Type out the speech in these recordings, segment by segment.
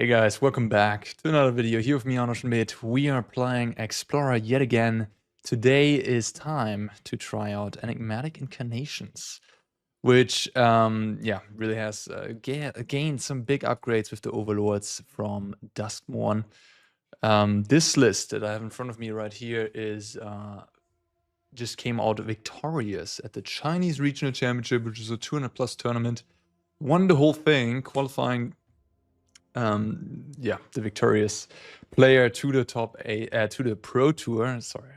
Hey guys, welcome back to another video here with me on Oceanbit. We are playing Explorer yet again. Today is time to try out Enigmatic Incarnations, which really has gained some big upgrades with the Overlords from Duskmourn. This list that I have in front of me right here is just came out victorious at the Chinese Regional Championship, which is a 200+ tournament. Won the whole thing, qualifying the victorious player to the to the Pro Tour. Sorry,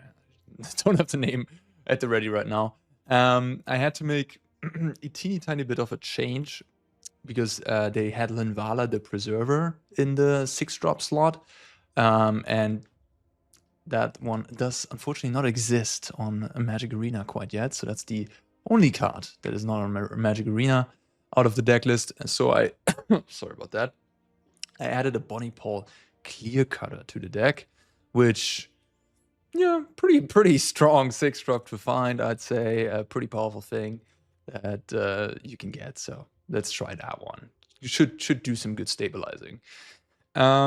I don't have the name at the ready right now. I had to make a teeny tiny bit of a change because they had Linvala the Preserver in the 6-drop slot, and that one does unfortunately not exist on a Magic Arena quite yet. So that's the only card that is not on Magic Arena out of the deck list. And so I sorry about that. I added a Bonny Pall Clearcutter to the deck, which, yeah, pretty strong 6-drop to find, I'd say. A pretty powerful thing that you can get. So let's try that one. You should do some good stabilizing. What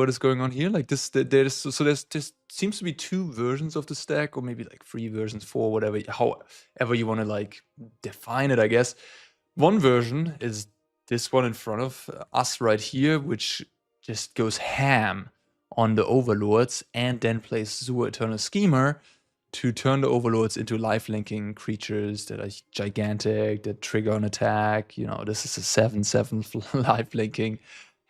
is going on here? Like this, there seems to be 2 versions of the stack, or maybe like 3 versions, 4, whatever, however you want to like define it, I guess. One version is this one in front of us right here, which just goes ham on the Overlords and then plays ZUR Eternal Schemer to turn the Overlords into life-linking creatures that are gigantic, that trigger an attack. You know, this is a 7/7 life-linking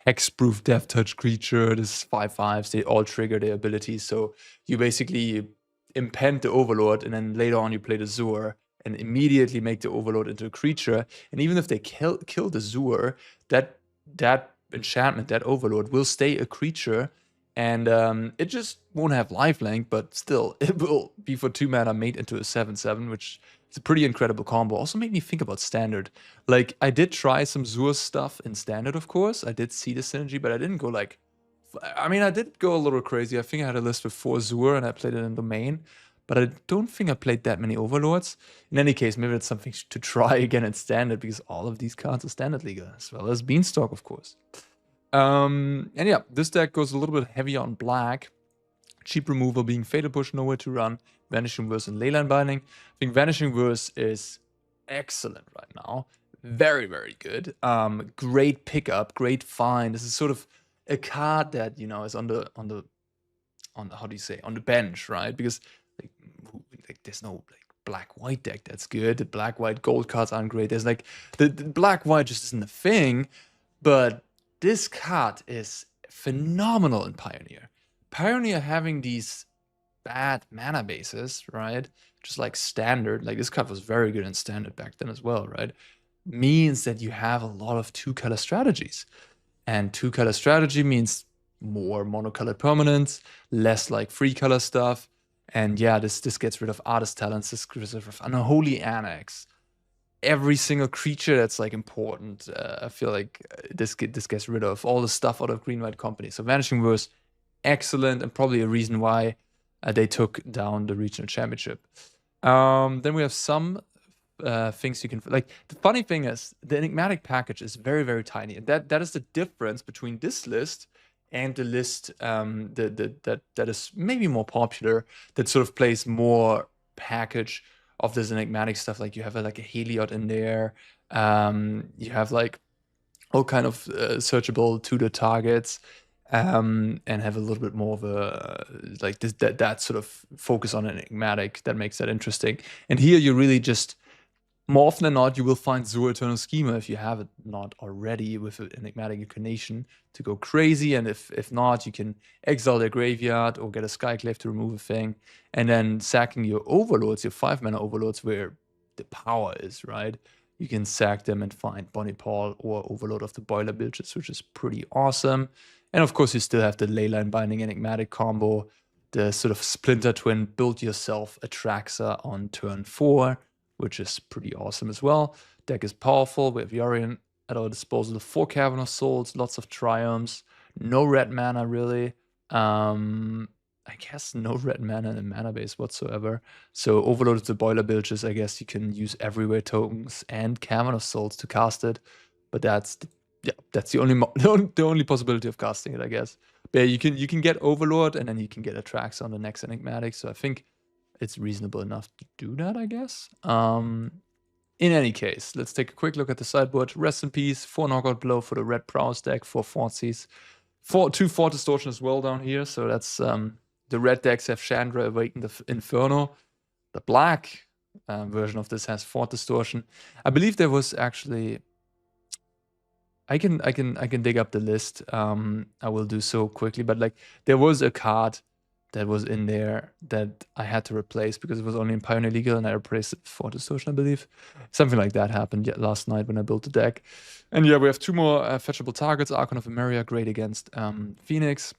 hexproof death touch creature. This is 5/5s. They all trigger their abilities. So you basically impend the Overlord, and then later on you play the ZUR and immediately make the Overlord into a creature. And even if they kill the ZUR, that enchantment, that Overlord, will stay a creature. And it just won't have lifelink, but still, it will be for 2 mana made into a 7/7, which is a pretty incredible combo. Also made me think about Standard. Like, I did try some ZUR stuff in Standard, of course. I did see the synergy, but I didn't go like... I mean, I did go a little crazy. I think I had a list with 4 ZUR, and I played it in Domain. But I don't think I played that many Overlords. In any case, maybe it's something to try again in Standard, because all of these cards are Standard Liga, as well as Beanstalk, of course. And yeah, this deck goes a little bit heavier on black. Cheap removal being Fatal Push, Nowhere to Run, Vanishing Verse, and Leyline Binding. I think Vanishing Verse is excellent right now. Very, very good. Great pickup, great find. This is sort of a card that, you know, is on the how do you say, on the bench, right? Because like there's no like black-white deck that's good. The black-white gold cards aren't great. There's like the black-white just isn't a thing, but this card is phenomenal in Pioneer. Pioneer having these bad mana bases, right? Just like Standard, like this card was very good in Standard back then as well, right? Means that you have a lot of 2-color strategies. And 2-color strategy means more monocolored permanents, less like 3-color stuff. And yeah, this gets rid of Artist Talents, this gets rid of Unholy Annex. Every single creature that's like important, I feel like this gets rid of all the stuff out of Green-White Company. So Vanishing Verse, excellent, and probably a reason why they took down the regional championship. Then we have some things you can like. The funny thing is the Enigmatic package is very, very tiny, and that is the difference between this list and the list that is maybe more popular, that sort of plays more package of this enigmatic stuff. Like you have like a Heliod in there, you have like all kind of searchable tutor targets, and have a little bit more of a like that sort of focus on enigmatic that makes that interesting. And here you really just, more often than not, you will find ZUR Eternal Schemer if you have it not already with an Enigmatic Incarnation to go crazy. And if not, you can exile their graveyard or get a Skyclave to remove a thing. And then sacking your Overlords, your 5-mana Overlords, where the power is, right? You can sack them and find Bonny Pall or Overlord of the Boilerbilges, which is pretty awesome. And of course, you still have the Leyline Binding Enigmatic combo, the sort of Splinter Twin, build yourself Atraxa on turn 4, which is pretty awesome as well. Deck is powerful. We have Yorion at our disposal. 4 Cavern of Souls, lots of Triumphs, no red mana really. I guess no red mana in the mana base whatsoever. So Overlord of the Boilerbilges, I guess you can use everywhere tokens and Cavern of Souls to cast it. But that's yeah, that's the only the only possibility of casting it, I guess. But yeah, you can get Overlord and then you can get Atraxa on the next Enigmatic. So I think it's reasonable enough to do that, I guess. In any case, let's take a quick look at the sideboard. Rest in peace, 4 knockout blow for the red prowess deck, 4 Thoughtseize. 2 Thought Distortion as well down here. So that's the red decks have Chandra, Awaken the Inferno. The black version of this has Thought Distortion. I believe there was actually. I can dig up the list. I will do so quickly, but like there was a card that was in there that I had to replace because it was only in Pioneer Legal, and I replaced it for Distortion, I believe. Something like that happened last night when I built the deck. And yeah, we have 2 more fetchable targets. Archon of Emeria, great against Phoenix,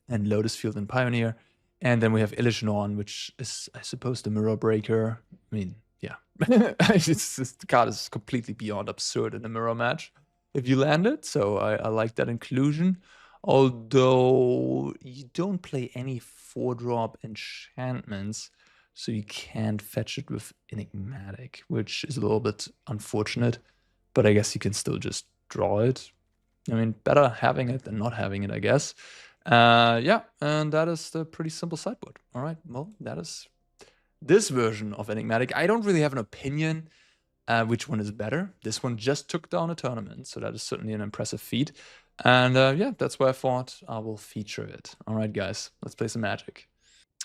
and Lotus Field and Pioneer. And then we have Illusionon, which is, I suppose, the Mirror Breaker. I mean, yeah. The card is completely beyond absurd in a mirror match if you land it. So I like that inclusion. Although you don't play any 4-drop enchantments, so you can't fetch it with Enigmatic, which is a little bit unfortunate. But I guess you can still just draw it. I mean, better having it than not having it, I guess. Yeah, and that is the pretty simple sideboard. All right, well, that is this version of Enigmatic. I don't really have an opinion which one is better. This one just took down a tournament, so that is certainly an impressive feat. And yeah, that's why I thought I will feature it. All right, guys, let's play some Magic.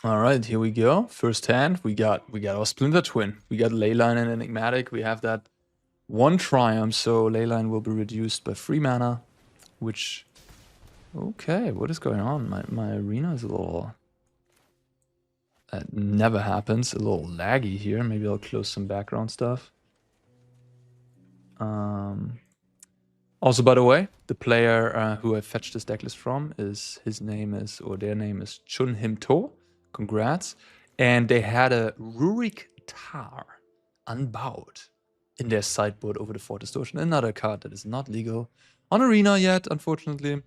All right, here we go. First hand, we got our Splinter Twin. We got Leyline and Enigmatic. We have that 1 Triumph, so Leyline will be reduced by 3 mana, which... Okay, what is going on? My arena is a little... That never happens. A little laggy here. Maybe I'll close some background stuff. Also, by the way, the player who I fetched this decklist from their name is Chun Him To. Congrats. And they had a Rurik Tar unbowed in their sideboard over the Thought Distortion. Another card that is not legal on Arena yet, unfortunately.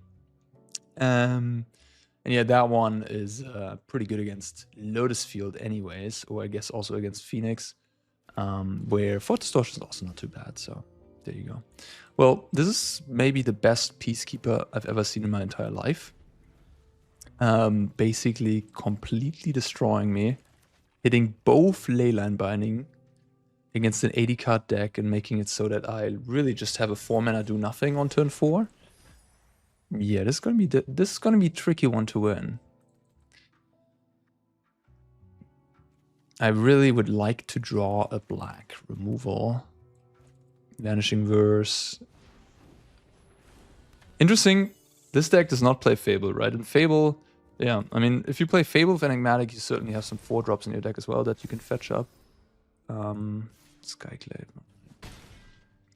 And yeah, that one is pretty good against Lotus Field anyways, or I guess also against Phoenix, where Thought Distortion is also not too bad, so there you go. Well, this is maybe the best Peacekeeper I've ever seen in my entire life. Basically completely destroying me, hitting both Leyline Binding against an 80-card deck and making it so that I really just have a 4-mana do nothing on turn 4. Yeah, this is gonna be a tricky one to win. I really would like to draw a black removal. Vanishing Verse. Interesting. This deck does not play Fable, right? And Fable, yeah, I mean, if you play Fable with Enigmatic, you certainly have some 4-drops in your deck as well that you can fetch up. Skyclave.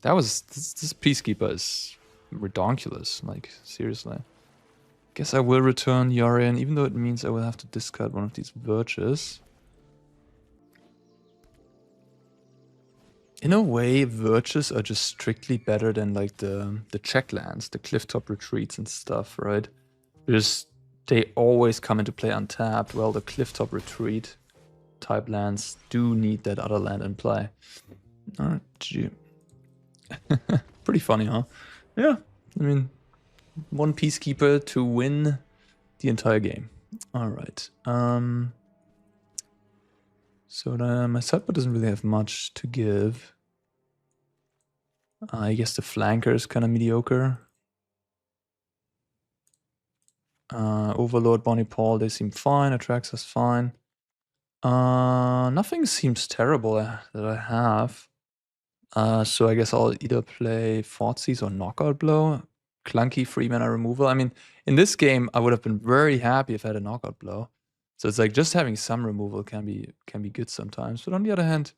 This Peacekeeper is redonkulous, like, seriously. Guess I will return Yorion, even though it means I will have to discard one of these Verges. In a way, Verges are just strictly better than like the checklands, the Clifftop Retreats and stuff, right? Because they always come into play untapped. Well, the Clifftop Retreat type lands do need that other land in play. Alright, gee. Pretty funny, huh? Yeah, I mean, 1 Peacekeeper to win the entire game. Alright. So my sideboard doesn't really have much to give. I guess the flanker is kind of mediocre. Overlord, Bonny, Pall, they seem fine. Atraxa's fine. Nothing seems terrible that I have. So I guess I'll either play Thoughtseize or Knockout Blow. Clunky 3-mana removal. I mean, in this game, I would have been very happy if I had a Knockout Blow. So it's like just having some removal can be good sometimes. But on the other hand,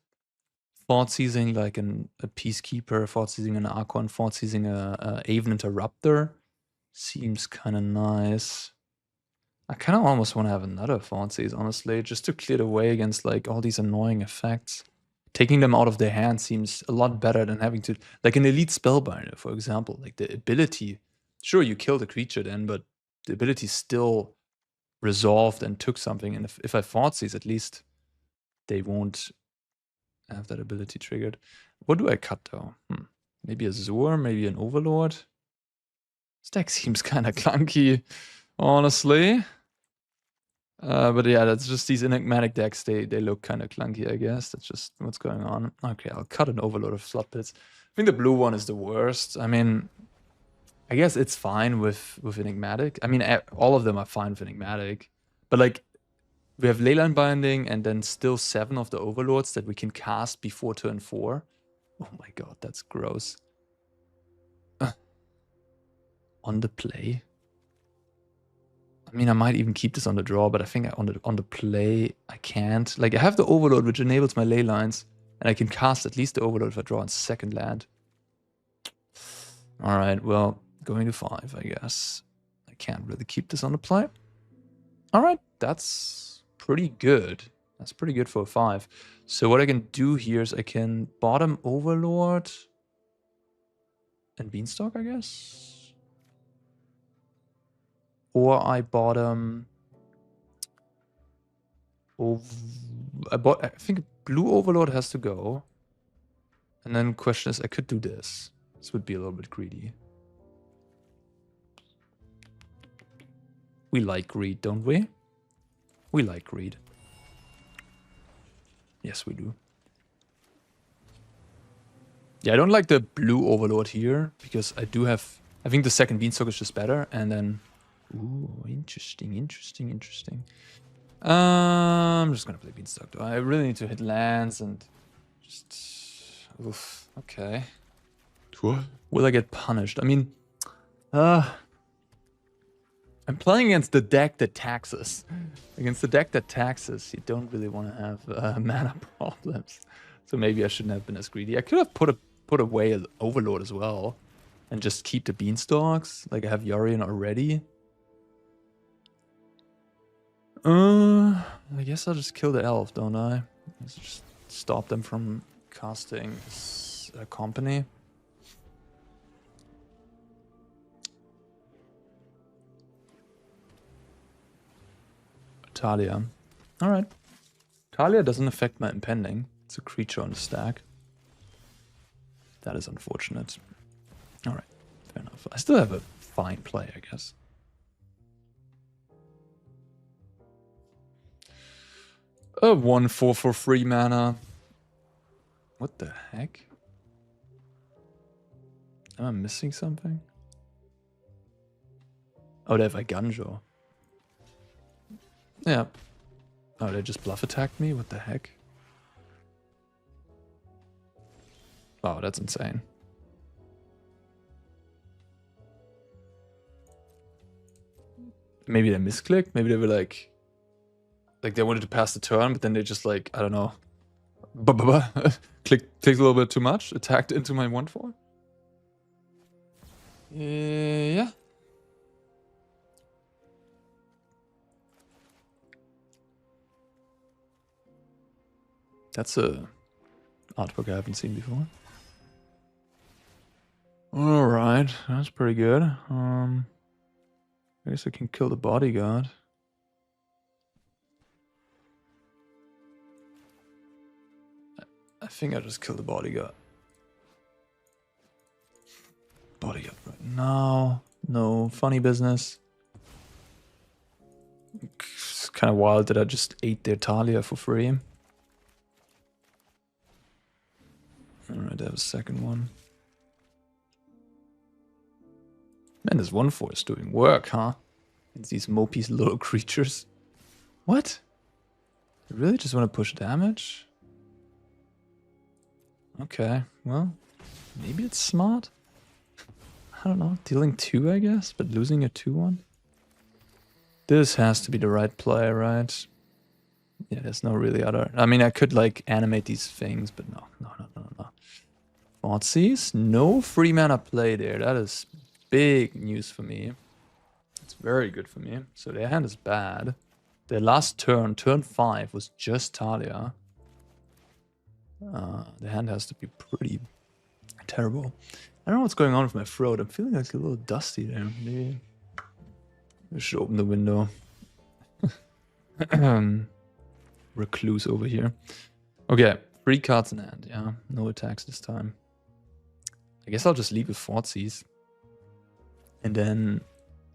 Thoughtseizing like a Peacekeeper, Thoughtseizing an Archon, Thoughtseizing a Aven Interrupter seems kind of nice. I kind of almost want to have another Thoughtseize, honestly, just to clear the way against like all these annoying effects. Taking them out of their hand seems a lot better than having to, like an Elite Spellbinder, for example, like the ability. Sure, you kill the creature then, but the ability still resolved and took something. And if I Thoughtseize, at least they won't have that ability triggered. What do I cut though? Maybe a ZUR, maybe an Overlord. This deck seems kind of clunky, honestly. But yeah, that's just these enigmatic decks. They look kind of clunky, I guess. That's just what's going on. Okay, I'll cut an Overlord of Floodpits. I think the blue one is the worst. I mean, I guess it's fine with enigmatic. I mean, all of them are fine with enigmatic. But like, we have Leyline Binding and then still 7 of the Overlords that we can cast before turn 4. Oh my god, that's gross. On the play. I mean, I might even keep this on the draw, but I think on the play, I can't. Like, I have the Overlord, which enables my ley lines, and I can cast at least the Overlord if I draw on second land. Alright, well, going to 5, I guess. I can't really keep this on the play. Alright, that's pretty good. That's pretty good for a 5. So what I can do here is I can bottom Overlord and Beanstalk, I guess. Or I bottom... I think blue Overlord has to go. And then question is, I could do this. This would be a little bit greedy. We like greed, don't we? We like greed. Yes, we do. Yeah, I don't like the blue Overlord here, because I do have... I think the second Beanstalk is just better, and then... Ooh, interesting, interesting, interesting. I'm just gonna play Beanstalk, though. I really need to hit lands and... Just... Oof, okay. Will I get punished? I mean... I'm playing against the deck that taxes. Against the deck that taxes, you don't really want to have mana problems. So maybe I shouldn't have been as greedy. I could have put away an Overlord as well. And just keep the Beanstalks. Like I have Yorion already. I guess I'll just kill the elf, don't I? Let's just stop them from casting a company. Talia. Alright. Talia doesn't affect my impending. It's a creature on the stack. That is unfortunate. Alright, fair enough. I still have a fine play, I guess. A 1/4 for free mana. What the heck? Am I missing something? Oh, they have Iganjo. Yeah. Oh, they just bluff attacked me? What the heck? Wow, that's insane. Maybe they misclicked? Maybe they were like they wanted to pass the turn, but then they just like, I don't know. Clicked a little bit too much, attacked into my 1/4. Yeah. That's a artwork I haven't seen before. Alright, that's pretty good. I guess I can kill the bodyguard. I think I just killed the bodyguard. Bodyguard right now. No funny business. It's kind of wild that I just ate their Talia for free. Alright, I have a second one. Man, this 1/4 is doing work, huh? It's these mopey little creatures. What? You really just want to push damage? Okay, well, maybe it's smart. I don't know, dealing 2, I guess, but losing a 2/1? This has to be the right play, right? Yeah, there's no really other... I mean, I could, like, animate these things, but no. Thoughtseize? No free mana play there. That is big news for me. It's very good for me. So their hand is bad. Their last turn, turn 5, was just Talia. The hand has to be pretty terrible. I don't know what's going on with my throat. I'm feeling like a little dusty there. Maybe I should open the window. Recluse over here. Okay, 3 cards in hand. Yeah, no attacks this time. I guess I'll just leave with Thoughtseize. And then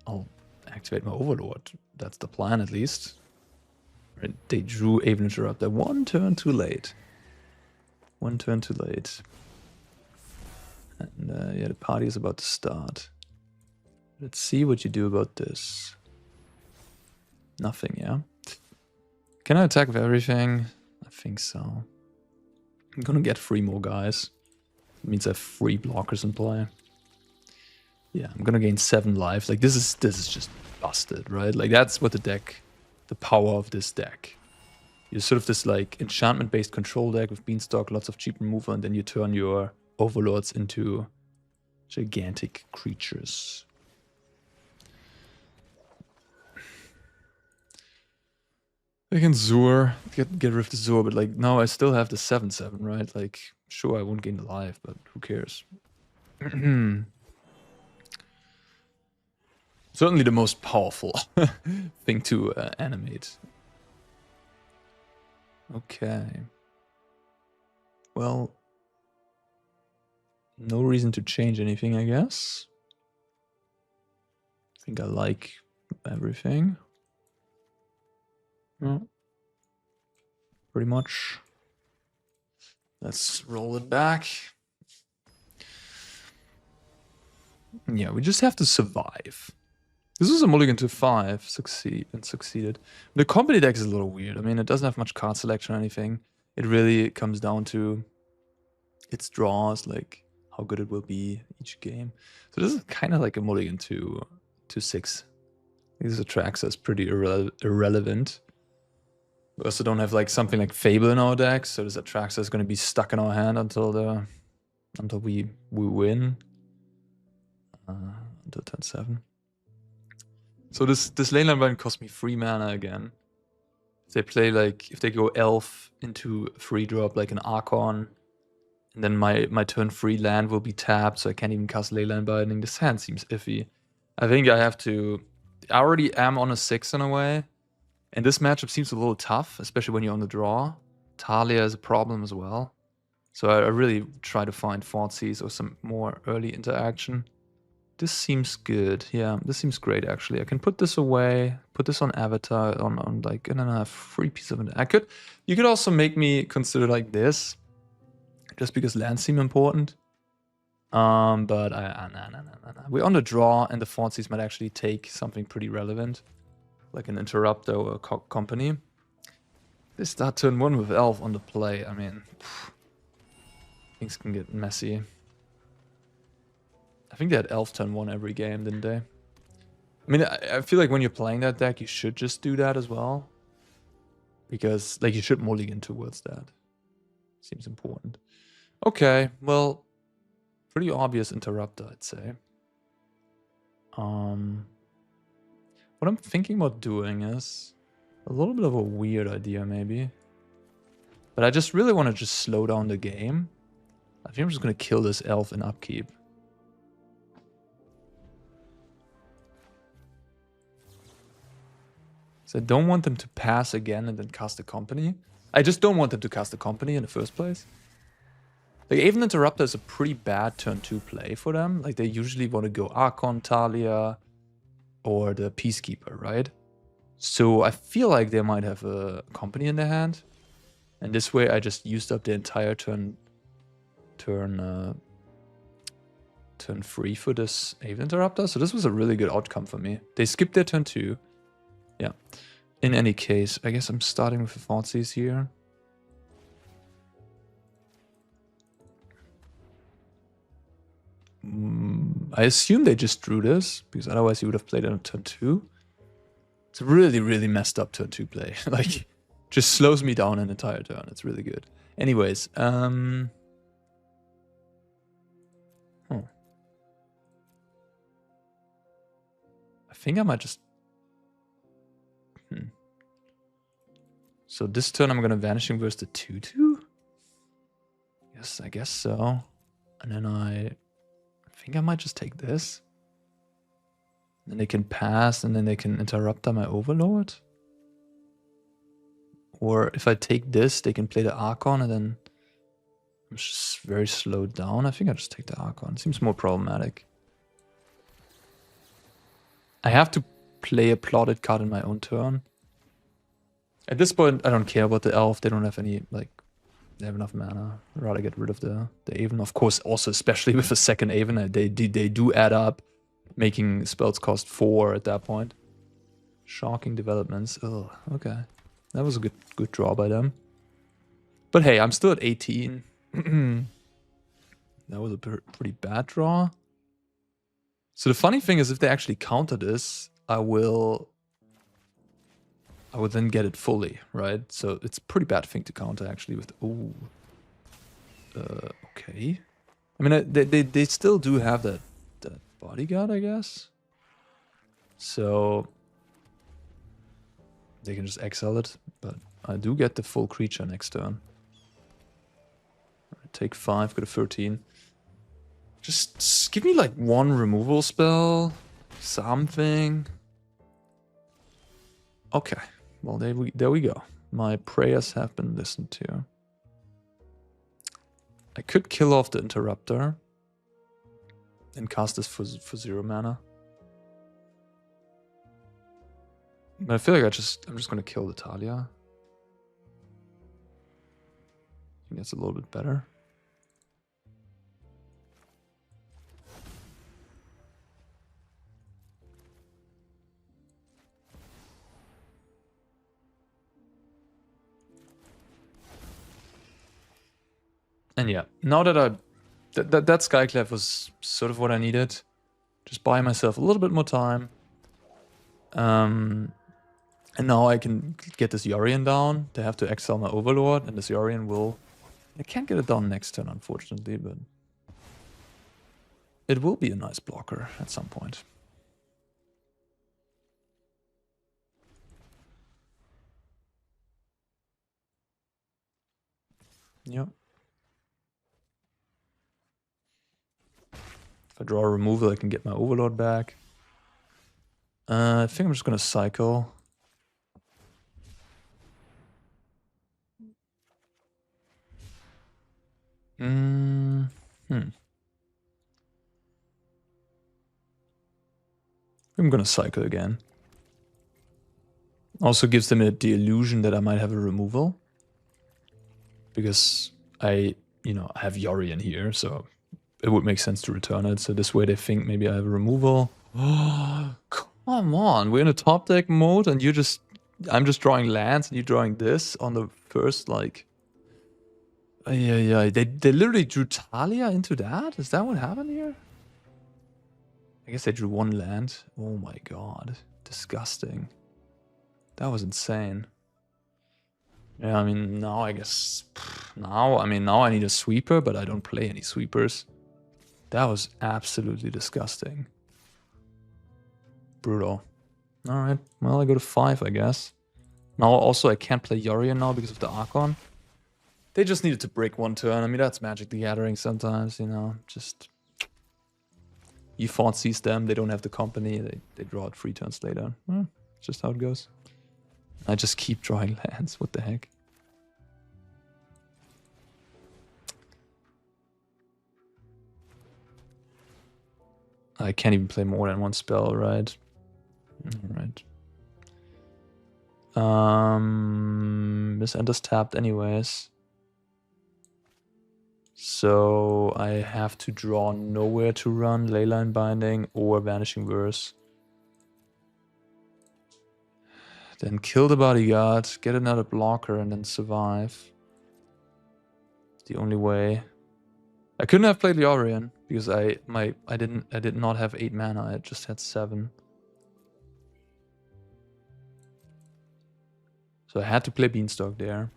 I'll activate my Overlord. That's the plan, at least. Right, they drew Aven Interrupter 1 turn too late. 1 turn too late. And yeah, the party is about to start. Let's see what you do about this. Nothing, yeah? Can I attack with everything? I think so. I'm gonna get 3 more guys. It means I have 3 blockers in play. Yeah, I'm gonna gain 7 life. Like this is just busted, right? Like that's what the power of this deck. You're sort of this like enchantment-based control deck with Beanstalk, lots of cheap removal, and then you turn your Overlords into gigantic creatures. I can ZUR, get rid of the ZUR, but like now I still have the 7/7, right? Like, sure, I won't gain the life, but who cares? Certainly the most powerful thing to animate. Okay. Well, no reason to change anything, I guess. I think I like everything. No. Pretty much. Let's roll it back. Yeah, we just have to survive. This is a mulligan to 5, succeeded. The company deck is a little weird. I mean, it doesn't have much card selection or anything. It really comes down to its draws, like how good it will be each game. So this is kind of like a mulligan to 6. This Atraxa is pretty irrelevant. We also don't have like something like Fable in our deck, so this Atraxa is going to be stuck in our hand until we win. Until turn 7. So this Leyline Binding cost me 3 mana again. If they play like, if they go Elf into 3-drop like an Archon, and then my turn 3 land will be tapped, so I can't even cast Leyline Binding. This hand seems iffy. I think I have to... I already am on a 6 in a way, and this matchup seems a little tough, especially when you're on the draw. Talia is a problem as well. So I really try to find Thoughtseize or some more early interaction. This seems good. Yeah, this seems great actually. I can put this away, put this on Avatar, on like, and then I have 3 pieces of it. You could also make me consider like this, just because lands seem important. But nah. We're on the draw, and the Thoughtseize might actually take something pretty relevant, like an Interrupter or a company. They start turn 1 with Elf on the play. I mean, things can get messy. I think they had Elf turn 1 every game, didn't they? I mean, I feel like when you're playing that deck, you should just do that as well. Because, like, you should mulligan towards that. Seems important. Okay, well, pretty obvious Interrupter, I'd say. What I'm thinking about doing is a little bit of a weird idea, maybe. But I just really want to just slow down the game. I think I'm just going to kill this Elf in upkeep. So I don't want them to pass again and then cast a company. I just don't want them to cast a company in the first place. Like, Aven Interrupter is a pretty bad turn 2 play for them. Like, they usually want to go Archon, Talia, or the Peacekeeper, right? So I feel like they might have a company in their hand. And this way I just used up the entire turn 3 for this Aven Interrupter. So this was a really good outcome for me. They skipped their turn 2. Yeah. In any case, I guess I'm starting with the Thoughtseize here. I assume they just drew this, because otherwise you would have played it on turn 2. It's a really, really messed up turn 2 play. Like, just slows me down an entire turn. It's really good. Anyways, I think I might just... So this turn I'm going to Vanishing Verse the 2/2? Yes, I guess so. And then I think I might just take this. Then they can pass, and then they can interrupt my Overlord. Or if I take this, they can play the Archon, and then I'm just very slowed down. I think I'll just take the Archon. Seems more problematic. I have to play a plotted card in my own turn. At this point, I don't care about the elf. They don't have any, like, they have enough mana. I'd rather get rid of the Aven. Of course, also, especially with the second Aven, they do add up, making spells cost 4 at that point. Shocking developments. Oh, okay. That was a good draw by them. But hey, I'm still at 18. That was a pretty bad draw. So the funny thing is, if they actually counter this, I would then get it fully, right? So it's a pretty bad thing to counter actually with. Ooh. Okay. I mean, they still do have that bodyguard, I guess. So they can just exile it, but I do get the full creature next turn. Right, take 5, go to 13. Just give me like one removal spell, something. Okay, well there we go. My prayers have been listened to. I could kill off the Interrupter and cast this for 0 mana. But I feel like I'm just gonna kill the Talia. I think that's a little bit better. And yeah, now that that Skyclave was sort of what I needed. Just buy myself a little bit more time. And now I can get this Yorion down. They have to exile my Overlord, and this Yorion will... I can't get it down next turn, unfortunately, but... it will be a nice blocker at some point. Yep. If I draw a removal, I can get my Overlord back. I think I'm just gonna cycle. I'm gonna cycle again. Also gives them the illusion that I might have a removal. Because I have Yorion here, so it would make sense to return it. So this way they think maybe I have a removal. Oh, come on. We're in a top deck mode and I'm just drawing lands and you're drawing this on the first, like... Yeah. They literally drew Talia into that? Is that what happened here? I guess they drew one land. Oh my god. Disgusting. That was insane. Yeah, I mean, now I guess... Now I need a sweeper, but I don't play any sweepers. That was absolutely disgusting. Brutal. Alright, well, I go to 5, I guess. Now, also, I can't play Yorion now because of the Archon. They just needed to break one turn. I mean, that's Magic the Gathering sometimes, just... You thought sees them, they don't have the company, they draw it 3 turns later. Just how it goes. I just keep drawing lands, what the heck. I can't even play more than one spell, right? Alright. This enters tapped anyways. So I have to draw nowhere to run, Leyline Binding or Vanishing Verse. Then kill the bodyguard, get another blocker, and then survive. The only way. I couldn't have played Yorion because I did not have 8 mana. I just had 7. So I had to play Beanstalk there.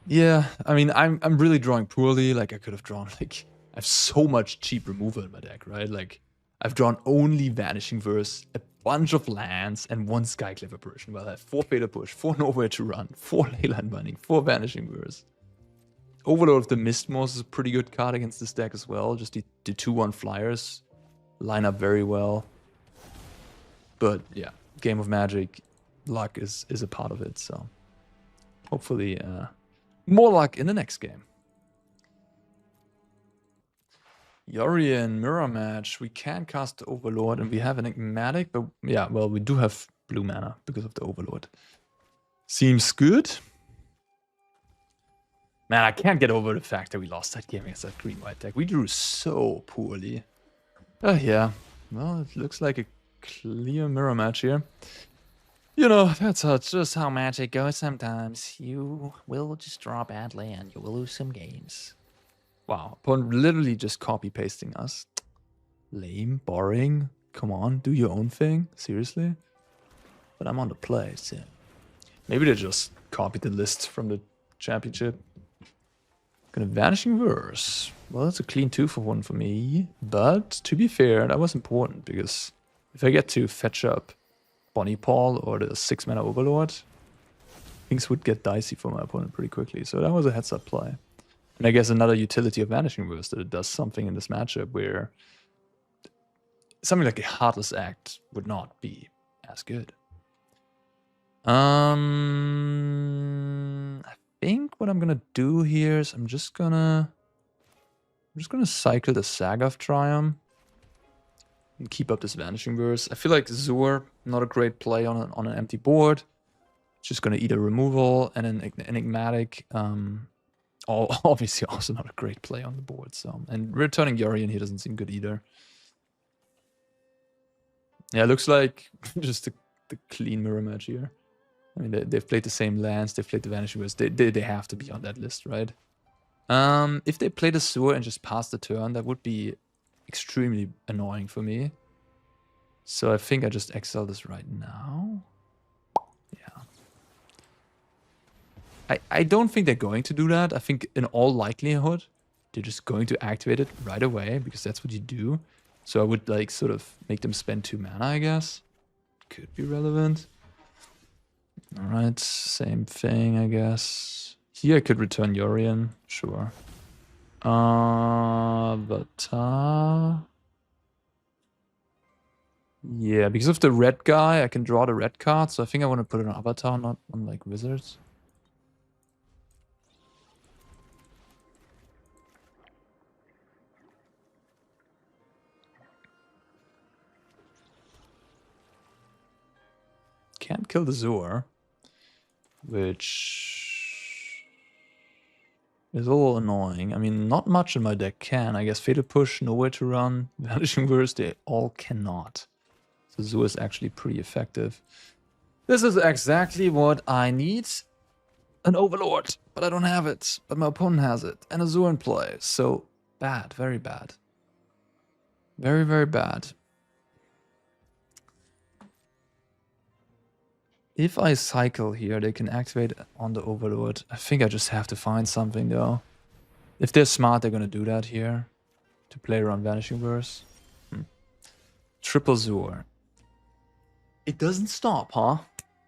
Yeah, I mean, I'm really drawing poorly. Like, I could have drawn, like, I have so much cheap removal in my deck, right? Like, I've drawn only Vanishing Verse, a bunch of lands, and 1 Skyclave Apparition. Well, I have 4 Fatal Push, 4 Nowhere to Run, 4 Leyline Binding, 4 Vanishing Verse. Overlord of the Mistmoors is a pretty good card against this deck as well. Just the 2/1 flyers line up very well. But yeah, game of Magic, luck is a part of it. So hopefully More luck in the next game. Yorion, mirror match. We can cast the Overlord and we have an Enigmatic, but yeah, well, we do have blue mana because of the Overlord. Seems good. Man, I can't get over the fact that we lost that game against that green-white deck. We drew so poorly. Oh, yeah. Well, it looks like a clear mirror match here. You know, that's just how Magic goes sometimes. You will just draw badly and you will lose some games. Wow, opponent literally just copy-pasting us. Lame, boring. Come on, do your own thing. Seriously? But I'm on the play, so... Maybe they just copied the list from the championship. Gonna Vanishing Verse. Well, that's a clean 2-for-1 for me. But, to be fair, that was important, because if I get to fetch up Bonny Pall or the 6-mana Overlord, things would get dicey for my opponent pretty quickly. So that was a heads-up play. And I guess another utility of Vanishing Verse that it does something in this matchup where something like a Heartless Act would not be as good. I think what I'm gonna do here is I'm just gonna cycle the Zagoth Triome and keep up this Vanishing Verse. I feel like ZUR, not a great play on an empty board. Just gonna eat a removal and an Enigmatic. Obviously also not a great play on the board. So, and returning Yorion here doesn't seem good either. Yeah, it looks like just the clean mirror match here. I mean, they've played the same lands, they've played the Vanishing Verse. They have to be on that list, right? If they play the Sewer and just pass the turn, that would be extremely annoying for me. So I think I just exile this right now. Yeah. I don't think they're going to do that. I think in all likelihood, they're just going to activate it right away because that's what you do. So I would like sort of make them spend 2 mana, I guess. Could be relevant. Alright, same thing, I guess. Here I could return Yorion, sure. Yeah, because of the red guy, I can draw the red card, so I think I want to put it on Avatar, not on like Wizards. Can't kill the ZUR, which is a little annoying. I mean, not much in my deck can. I guess Fatal Push, nowhere to run. Vanishing Verse, they all cannot. So ZUR is actually pretty effective. This is exactly what I need. An Overlord, but I don't have it. But my opponent has it. And a ZUR in play. So bad, very bad. Very, very bad. If I cycle here, they can activate on the Overlord. I think I just have to find something, though. If they're smart, they're going to do that here. To play around Vanishing Verse. Triple ZUR. It doesn't stop, huh?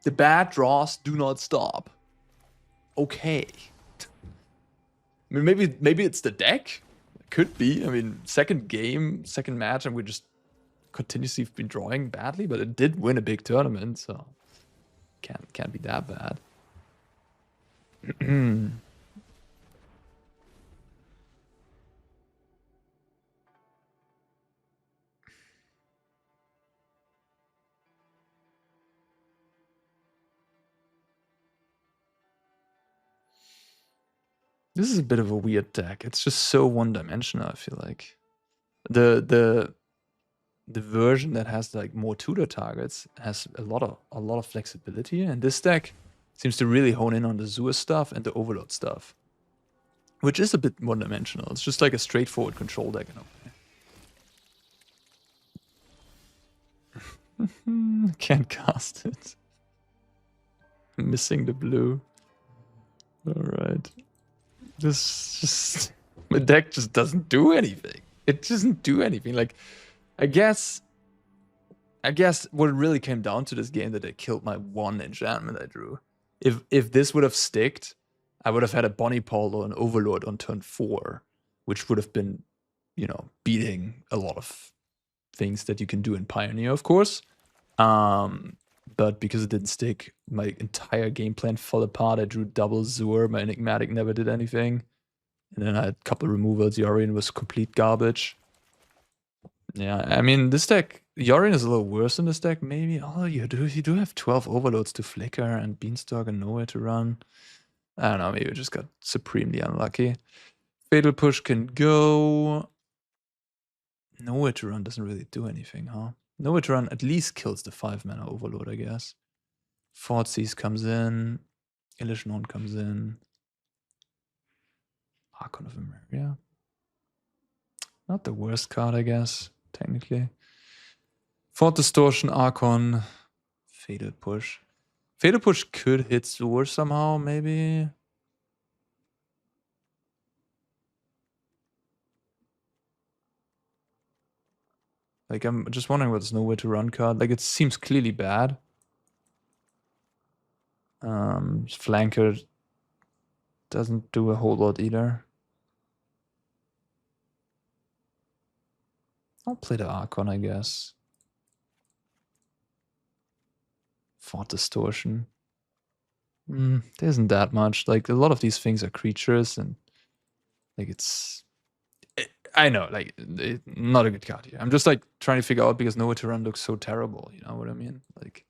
The bad draws do not stop. Okay. I mean, maybe it's the deck. It could be. I mean, second game, second match, and we just continuously been drawing badly, but it did win a big tournament, so... Can't be that bad. This is a bit of a weird deck. It's just so one-dimensional, I feel like. The version that has like more tutor targets has a lot of flexibility, and this deck seems to really hone in on the ZUR stuff and the Overlord stuff, which is a bit one-dimensional. It's just like a straightforward control deck in a way. Can't cast it. Missing the blue. Alright. This just... My deck just doesn't do anything. It doesn't do anything. Like, I guess what it really came down to this game that I killed my one enchantment I drew. If this would have sticked, I would have had a Bonny Pall or an Overlord on turn 4, which would have been, you know, beating a lot of things that you can do in Pioneer, of course. but because it didn't stick, my entire game plan fell apart. I drew double ZUR, my Enigmatic never did anything. And then I had a couple removals. Yorion was complete garbage. Yeah, I mean, this deck, Yorion is a little worse than this deck, maybe. Oh, you do have 12 Overlords to flicker and Beanstalk and nowhere to run. I don't know, maybe I just got supremely unlucky. Fatal Push can go. Nowhere to run doesn't really do anything, huh? Nowhere to run at least kills the 5-mana Overlord, I guess. Thoughtseize comes in. Illusion comes in. Archon of Emeria. Not the worst card, I guess, technically. Thought Distortion, Archon. Fatal Push. Fatal Push could hit ZUR somehow, maybe. Like, I'm just wondering what's Nowhere to Run card. Like, it seems clearly bad. Flanker doesn't do a whole lot either. I'll play the Archon, I guess. Thought Distortion. There isn't that much. Like, a lot of these things are creatures, and like, it's... I know, like, not a good card here. I'm just, like, trying to figure out because Nowhere to Run looks so terrible, you know what I mean? Like,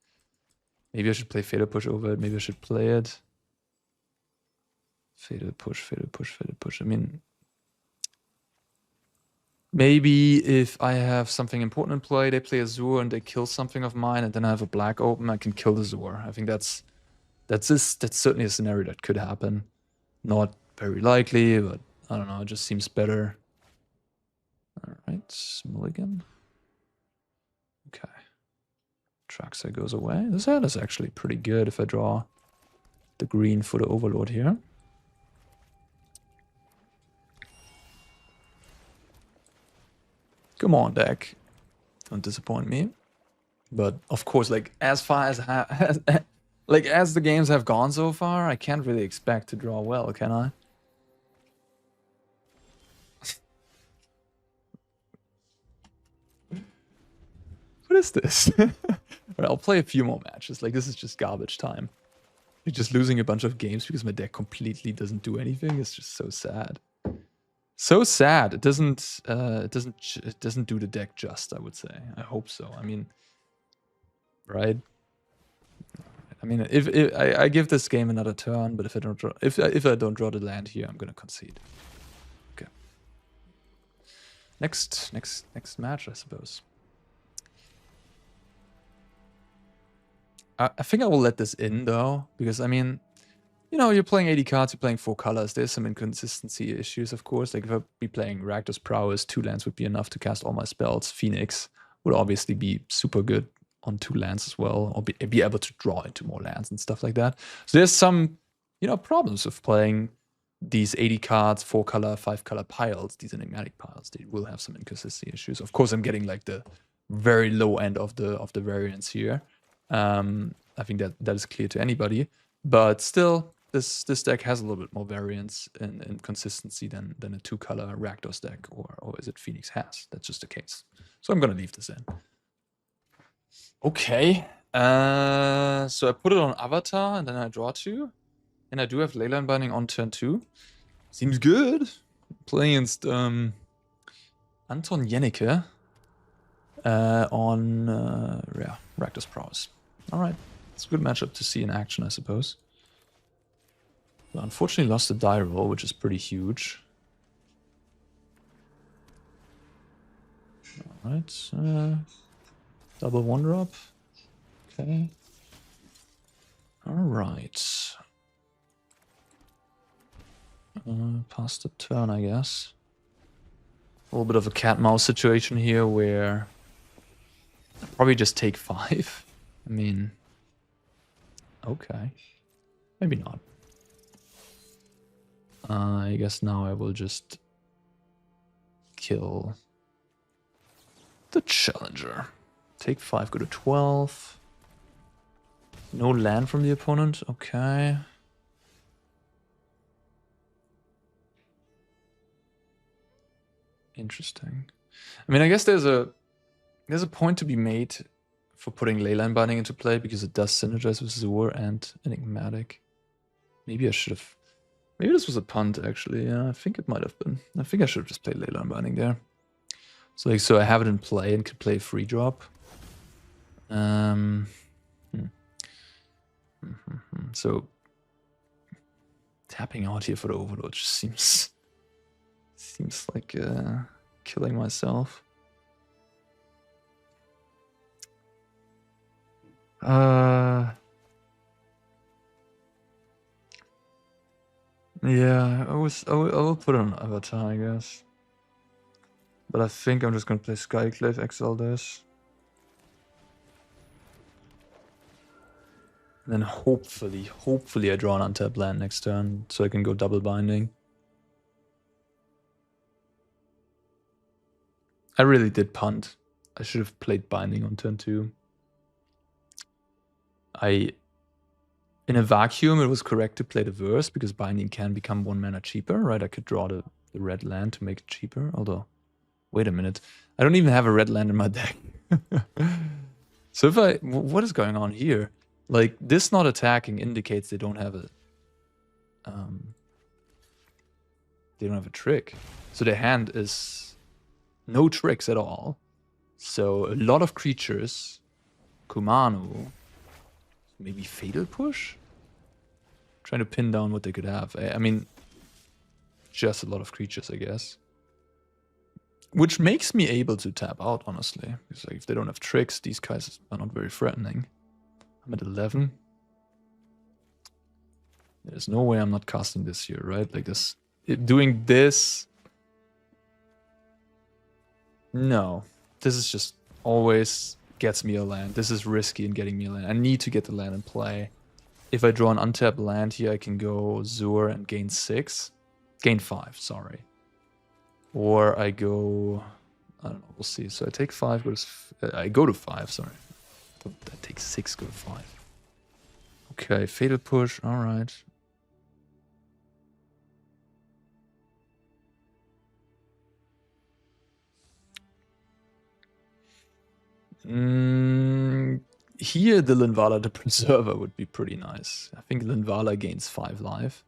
maybe I should play Fatal Push over it. Maybe I should play it. Fatal Push, Fatal Push, Fatal Push. I mean... Maybe if I have something important in play, they play a ZUR and they kill something of mine, and then I have a black open, I can kill the ZUR. I think that's certainly a scenario that could happen. Not very likely, but I don't know, it just seems better. Alright, mulligan. Okay. Atraxa goes away. This hand is actually pretty good if I draw the green for the Overlord here. Come on, deck. Don't disappoint me. But of course, like as far as as the games have gone so far, I can't really expect to draw well, can I? What is this? I'll play a few more matches. Like, this is just garbage time. You're just losing a bunch of games because my deck completely doesn't do anything. It's just so sad. So sad. It doesn't do the deck just, I would say. I hope so. I mean, right? I mean, if I give this game another turn, but if I don't draw the land here, I'm gonna concede. Okay. Next match, I suppose. I think I will let this in though, because I mean, you know, you're playing 80 cards, you're playing 4 colors. There's some inconsistency issues, of course. Like if I'd be playing Rakdos Prowess, 2 lands would be enough to cast all my spells. Phoenix would obviously be super good on 2 lands as well, or be able to draw into more lands and stuff like that. So there's some, you know, problems with playing these 80 cards, 4 color, 5 color piles, these enigmatic piles. They will have some inconsistency issues. Of course, I'm getting like the very low end of the variance here. I think that is clear to anybody, but still, this deck has a little bit more variance and consistency than a 2-color Rakdos deck, or is it Phoenix has? That's just the case. So I'm gonna leave this in. Okay, so I put it on Avatar, and then I draw 2, and I do have Leyline Binding on turn 2. Seems good. Playing against Anton Jennecke on Rakdos Prowess. All right, it's a good matchup to see in action, I suppose. Well, unfortunately, lost the die roll, which is pretty huge. All right, double 1-drop. Okay. All right. Past the turn, I guess. A little bit of a cat-mouse situation here, where I'll probably just take 5. I mean, okay, maybe not. I guess now I will just kill the challenger. Take 5, go to 12. No land from the opponent, okay. Interesting. I mean, I guess there's a point to be made for putting Leyline Binding into play because it does synergize with ZUR and Enigmatic. Maybe I should have... Maybe this was a punt, actually. Yeah, I think it might have been. I think I should have just played Leyline Binding there. So, like, so I have it in play and could play a free drop. So tapping out here for the Overlord just seems like killing myself. Yeah, I will put it on Avatar, I guess. But I think I'm just gonna play Skyclave, exile this. And then hopefully I draw an untapped land next turn, so I can go double binding. I really did punt. I should have played binding on turn 2. In a vacuum, it was correct to play the verse, because binding can become 1 mana cheaper, right? I could draw the red land to make it cheaper, although... Wait a minute. I don't even have a red land in my deck. So if what is going on here? Like, this not attacking indicates they don't have a... they don't have a trick. So their hand is no tricks at all. So a lot of creatures. Kumano. Maybe Fatal Push? Trying to pin down what they could have. I mean, just a lot of creatures, I guess. Which makes me able to tap out, honestly. Because like, if they don't have tricks, these guys are not very threatening. I'm at 11. There's no way I'm not casting this here, right? Like this, doing this. No, this is just always gets me a land. This is risky in getting me a land. I need to get the land in play. If I draw an untapped land here, I can go ZUR and gain 6. Gain 5, sorry. Or I go... I don't know, we'll see. So I take 5, I go to 5, sorry. I take 6, go to 5. Okay, Fatal Push, alright. Here, the Linvala the Preserver would be pretty nice. I think Linvala gains 5 life.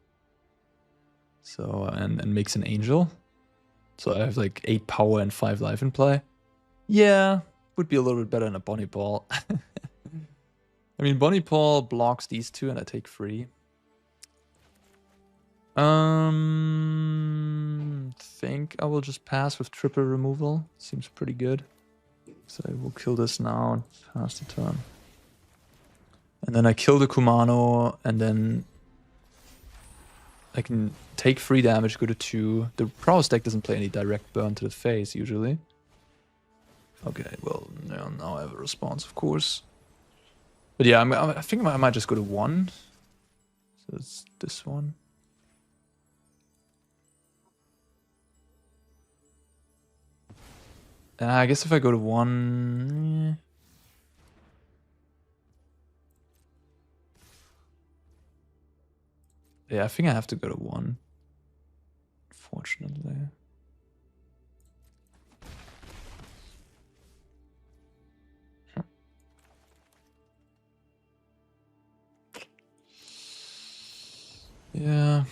So, and makes an angel. So I have like 8 power and 5 life in play. Yeah, would be a little bit better than a Bonny Pall. I mean, Bonny Pall blocks these 2 and I take 3. Think I will just pass with triple removal. Seems pretty good. So I will kill this now and pass the turn. And then I kill the Kumano, and then I can take 3 damage, go to 2. The Prowess deck doesn't play any direct burn to the face, usually. Okay, well, now I have a response, of course. But yeah, I think I might just go to 1. So it's this one. I guess if I go to 1... Yeah, I think I have to go to 1. Fortunately. Yeah.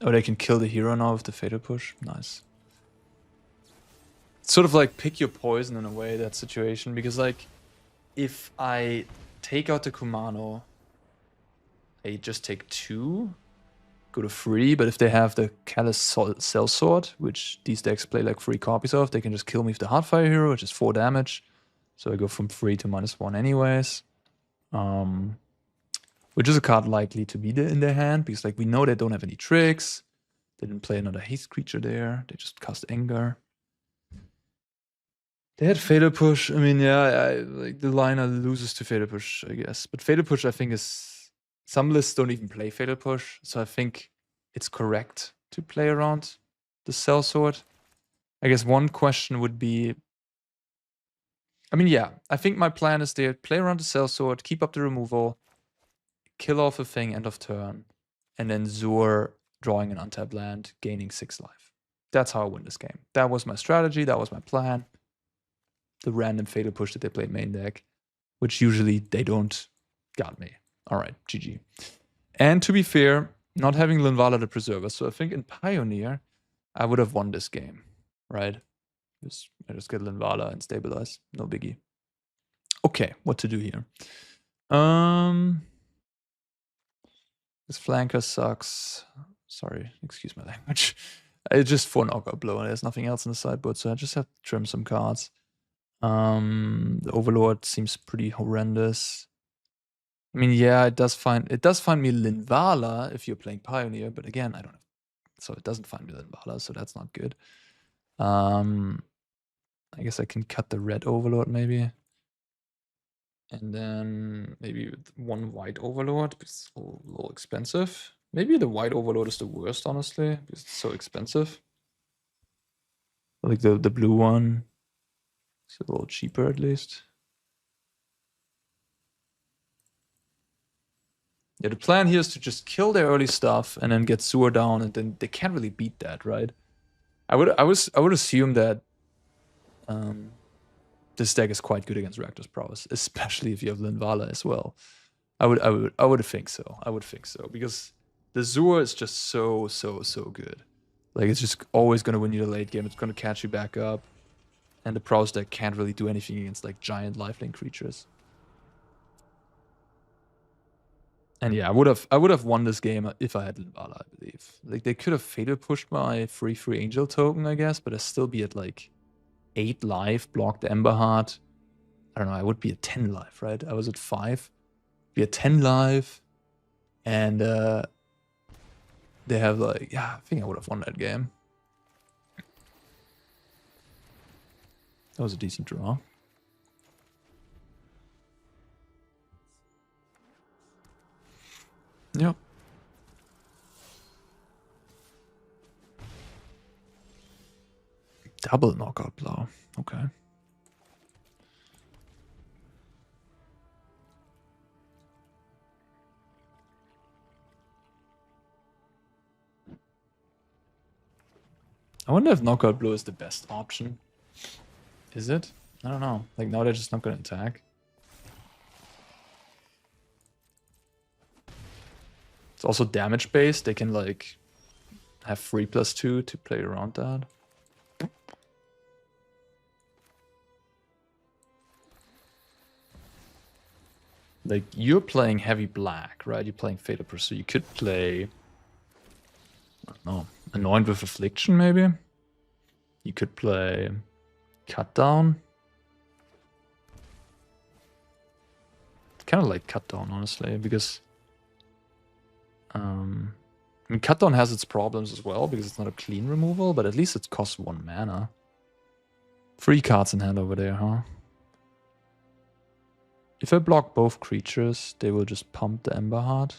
Oh, they can kill the hero now with the Fatal Push. Nice. It's sort of like pick your poison in a way, that situation. Because, like, if I take out the Kumano, I just take 2, go to 3. But if they have the Callous Sellsword, which these decks play like 3 copies of, they can just kill me with the Heartfire hero, which is 4 damage. So I go from 3 to -1 anyways. Which is a card likely to be in their hand, because like we know they don't have any tricks. They didn't play another haste creature there. They just cast Anger. They had Fatal Push. I mean, yeah, like the liner loses to Fatal Push, I guess. But Fatal Push, I think, is... Some lists don't even play Fatal Push, so I think it's correct to play around the Sellsword. I guess one question would be... I mean, yeah, I think my plan is to play around the Sellsword, keep up the removal, kill off a thing end of turn, and then ZUR drawing an untapped land, gaining 6 life. That's how I win this game. That was my strategy, that was my plan. the random fatal push that they play main deck, which usually they don't. Got me. All right, GG. And to be fair, not having Linvala the Preserver, so I think in Pioneer, I would have won this game, right? I just get Linvala and stabilize, no biggie. Okay, what to do here? This flanker sucks. Sorry, excuse my language. It's just 4 knockout blow, and there's nothing else in the sideboard, so I just have to trim some cards. The Overlord seems pretty horrendous. I mean, yeah, it does find me Linvala if you're playing Pioneer, but again, I don't know. So it doesn't find me Linvala, so that's not good. I guess I can cut the red Overlord maybe. And then maybe one white Overlord, because it's a little expensive. Maybe the white Overlord is the worst, honestly, because it's so expensive. Like the blue one. It's a little cheaper at least. Yeah, the plan here is to just kill their early stuff and then get ZUR down, and then they can't really beat that, right? I would assume that this deck is quite good against Rakdos Prowess, especially if you have Linvala as well. I would think so. I would think so, because the ZUR is just so good. Like, it's just always gonna win you the late game. It's gonna catch you back up, and the Prowess deck can't really do anything against like giant lifelink creatures. And yeah, I would have won this game if I had Linvala, I believe. Like, they could have fatal pushed my free angel token, I guess, but I'd still be at like 8 life, blocked Emberheart. I don't know, I would be at 10 life, right? I was at 5. Be at 10 life. And they have like, yeah, I think I would have won that game. That was a decent draw. Yep. Double knockout blow. Okay. I wonder if knockout blow is the best option. Is it? I don't know. Like, now they're just not going to attack. It's also damage based. They can like have 3+2 to play around that. Like, you're playing heavy black, right? You're playing Fatal Pursuit. You could play, I don't know, Anoint with Affliction, maybe? You could play Cut Down. Kind of like Cut Down, honestly, because I mean, Cut Down has its problems as well, because it's not a clean removal, but at least it costs 1 mana. 3 cards in hand over there, huh? If I block both creatures, they will just pump the Emberheart.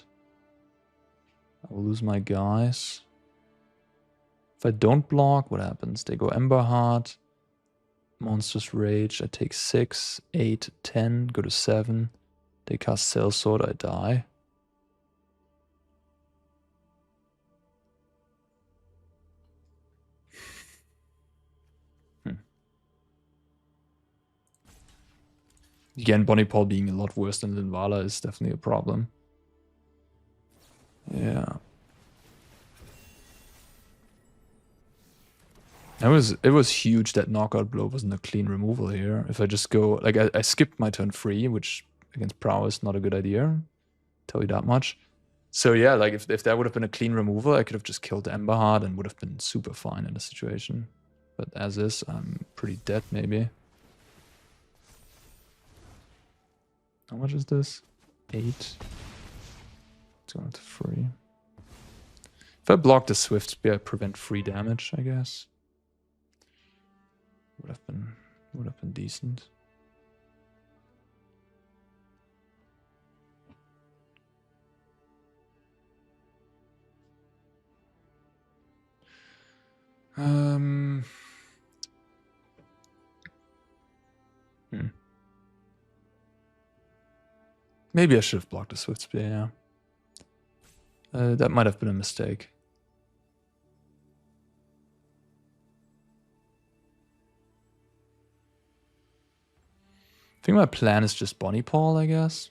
I will lose my guys. If I don't block, what happens? They go Emberheart, Monstrous Rage, I take 6, 8, 10, go to 7. They cast Sellsword, I die. Again, Bonny Pall being a lot worse than Linvala is definitely a problem. Yeah. It was huge that knockout blow wasn't a clean removal here. If I just go, like, I skipped my turn 3, which against Prowess not a good idea. Tell you that much. So yeah, like if that would have been a clean removal, I could have just killed Emberheart and would have been super fine in the situation. But as is, I'm pretty dead maybe. How much is this? 8. It's going to 3. If I block the Swift Spear, I prevent 3 damage, I guess. Would have been decent. Maybe I should have blocked the Swift Spear, yeah. That might have been a mistake. think my plan is just Bonny Pall, I guess.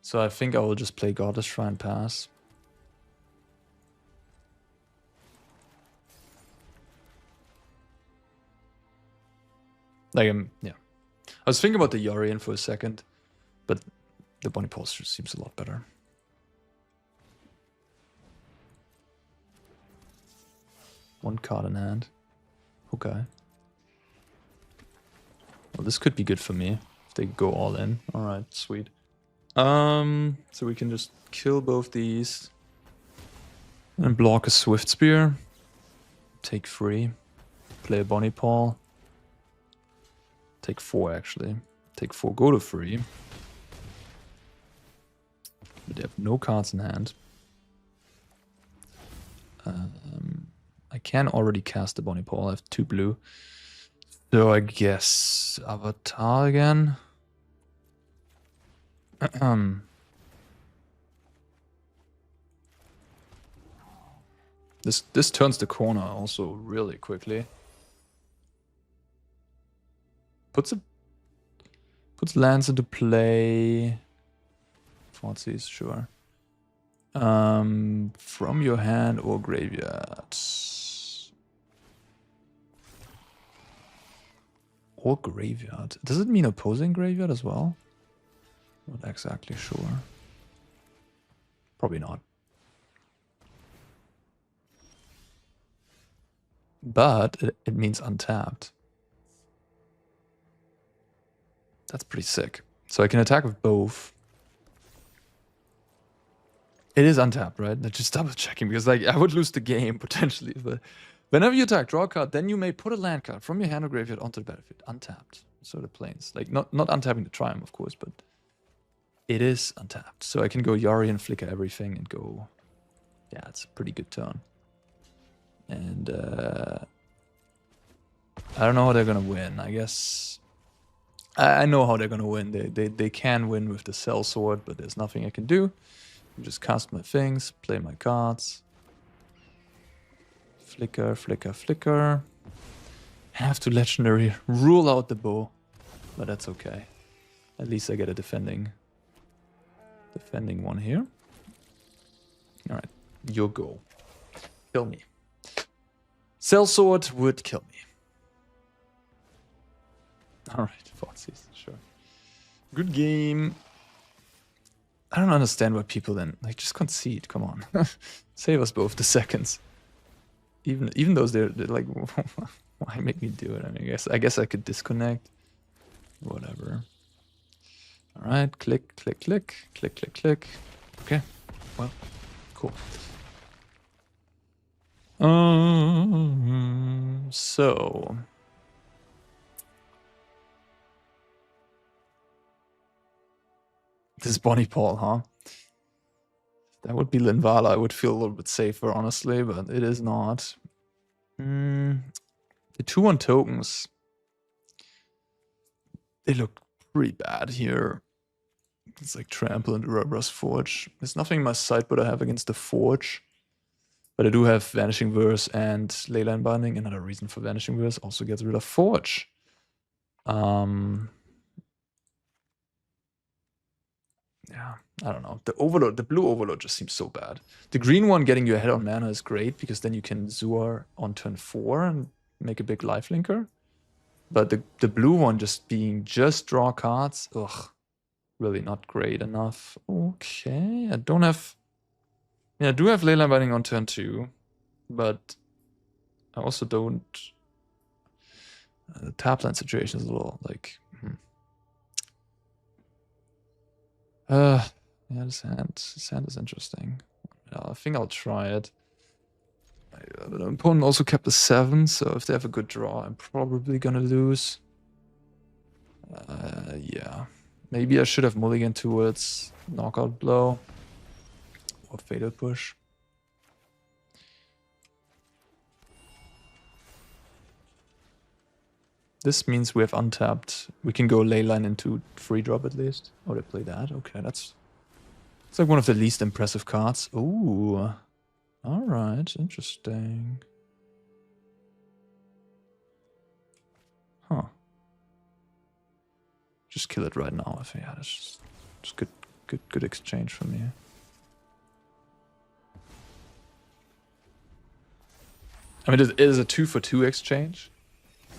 So I think I will just play Godless Shrine pass. Like, yeah. I was thinking about the Yorion for a second, but the Bonny Pall just seems a lot better. One card in hand. Okay. Well, this could be good for me if they go all in. Alright, sweet. So we can just kill both these. And block a Swift Spear. Take 3. Play a Bonny Pall. Take 4 actually. Take 4, go to 3. But they have no cards in hand. I can already cast the Bonny Pall. I have 2 blue. So I guess Avatar again. This turns the corner also really quickly. Puts lands into play. Fortsies, sure. From your hand or graveyard. Or graveyard. Does it mean opposing graveyard as well? Not exactly sure. Probably not. But it means untapped. That's pretty sick. So I can attack with both. It is untapped, right? Just double checking because like I would lose the game potentially. But whenever you attack, draw a card, then you may put a land card from your hand or graveyard onto the battlefield. Untapped. So the planes. Like not untapping the Triumph, of course, but it is untapped. So I can go Yorion, flicker everything, and go. Yeah, it's a pretty good turn. And I don't know how they're gonna win. I guess I know how they're gonna win. They can win with the Sellsword, but there's nothing I can do. I just cast my things, play my cards. Flicker, flicker, flicker. Have to legendary rule out the bow, but that's okay. At least I get a defending one here. All right, your go. Kill me. Sellsword would kill me. All right, Foxies, sure. Good game. I don't understand why people then like just concede. Come on, save us both the seconds. Even though they're like, why make me do it? I mean, I guess I could disconnect. Whatever. All right, click, click, click, click, click, click. Okay, well, cool. So. This Bonny Pall, huh? That would be Linvala. I would feel a little bit safer, honestly, but it is not. The 2/1 tokens. They look pretty bad here. It's like Trample and Urabras Forge. There's nothing in my sideboard I have against the Forge. But I do have Vanishing Verse and Leyline Binding. Another reason for Vanishing Verse also gets rid of Forge. Yeah, I don't know. The Overlord, the blue Overlord just seems so bad. The green one getting you ahead on mana is great because then you can ZUR on turn 4 and make a big lifelinker. But the blue one just being just draw cards, ugh, really not great enough. Okay, I don't have... Yeah, I do have Leyline Binding on turn 2, but I also don't... the tapland situation is a little like... yeah, this hand is interesting. I think I'll try it. The opponent also kept a 7, so if they have a good draw, I'm probably gonna lose. Yeah. Maybe I should have mulligan towards Knockout Blow or Fatal Push. This means we have untapped. We can go Leyline into free drop at least. Oh, they play that? Okay, that's... It's like one of the least impressive cards. Ooh. Alright, interesting. Huh. Just kill it right now. I think yeah, that's just good exchange for me. I mean, it is a 2-for-2 exchange.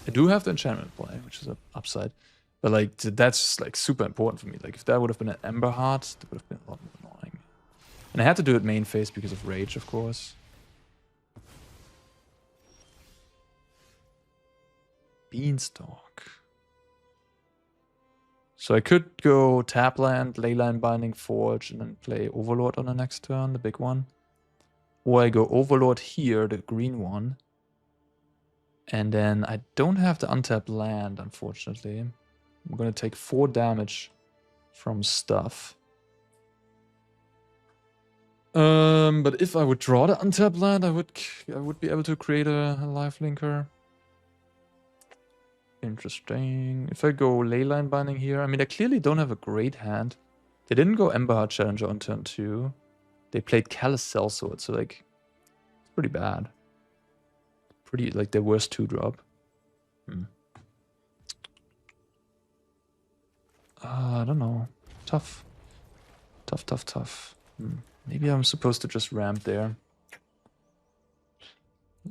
I do have the enchantment play, which is an upside. But like that's like super important for me. Like if that would have been an Ember Heart, that would have been a lot more annoying. And I had to do it main phase because of Rage, of course. Beanstalk. So I could go tap land, Leyline Binding, Forge, and then play Overlord on the next turn, the big one. Or I go Overlord here, the green one. And then I don't have the untapped land, unfortunately. I'm gonna take 4 damage from stuff. But if I would draw the untapped land, I would be able to create a lifelinker. Interesting. If I go Leyline Binding here, I mean, I clearly don't have a great hand. They didn't go Emberheart Challenger on turn 2. They played Callous Sellsword, so like, it's pretty bad. Pretty, like, their worst 2-drop. I don't know. Tough. Tough. Maybe I'm supposed to just ramp there.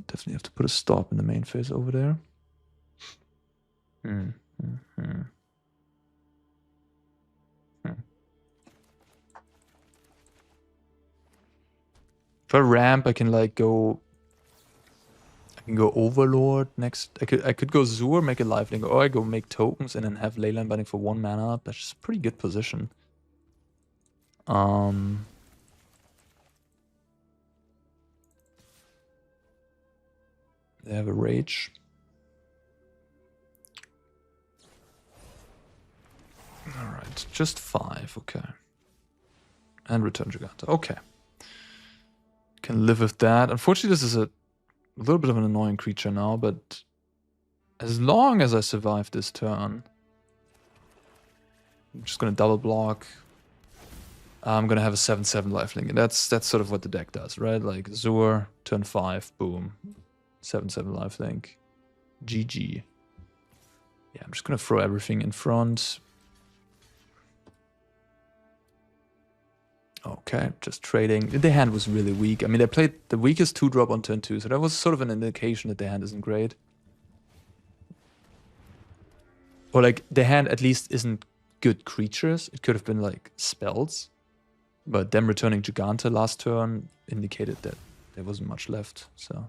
Definitely have to put a stop in the main phase over there. If I ramp, I can like go. I can go Overlord next. I could go ZUR, make a lifelink, or I go make tokens and then have Leyline Binding for 1 mana. That's just a pretty good position. They have a Rage. Alright, just 5, okay. And Return Giganta, okay. Can live with that. Unfortunately, this is a little bit of an annoying creature now, but as long as I survive this turn, I'm just gonna double block. I'm gonna have a 7/7 lifelink, and that's sort of what the deck does, right? Like ZUR, turn 5, boom, 7/7 lifelink, GG. Yeah, I'm just gonna throw everything in front. Okay, just trading. The hand was really weak. I mean, they played the weakest 2-drop on turn 2, so that was sort of an indication that the hand isn't great. Or like, the hand at least isn't good creatures. It could have been like spells. But them returning Giganta last turn indicated that there wasn't much left, so.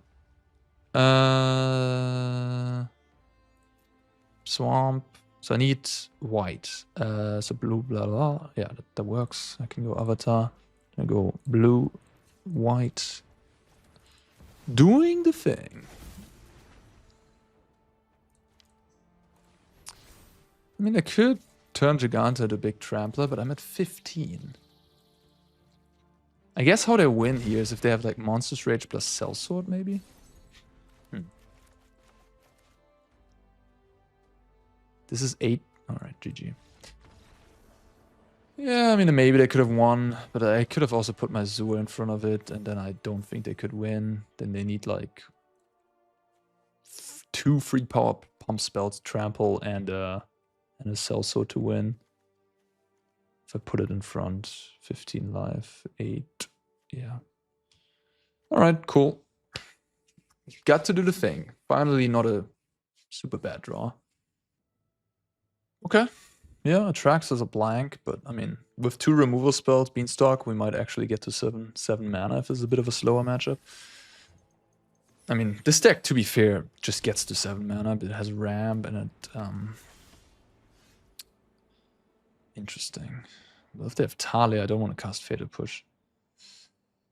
Swamp. So I need white. So blue, blah, blah. Yeah, that works. I can go Avatar. I go blue, white. Doing the thing. I mean, I could turn Giganta to Big Trampler, but I'm at 15. I guess how they win here is if they have like Monstrous Rage plus Sellsword, maybe? This is 8. Alright, GG. Yeah, I mean, maybe they could have won, but I could have also put my ZUR in front of it, and then I don't think they could win. Then they need like 2 free power pump spells, Trample, and a Sellsword to win. If I put it in front, 15 life, 8. Yeah. Alright, cool. Got to do the thing. Finally, not a super bad draw. Okay. Yeah, Atraxa is a blank, but I mean, with 2 removal spells, Beanstalk, we might actually get to 7 mana if it's a bit of a slower matchup. I mean, this deck, to be fair, just gets to 7 mana, but it has ramp and it... Interesting. Well, if they have Talia, I don't want to cast Fatal Push.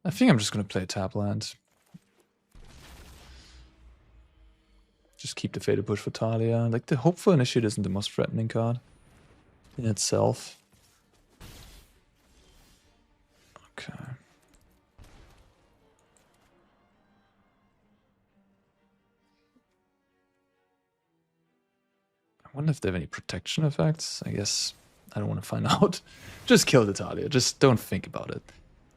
I think I'm just going to play tap land. Just keep the Fatal Push for Talia. Like, the Hopeful Initiate isn't the most threatening card in itself. Okay. I wonder if they have any protection effects. I guess I don't want to find out. Just kill the Talia. Just don't think about it.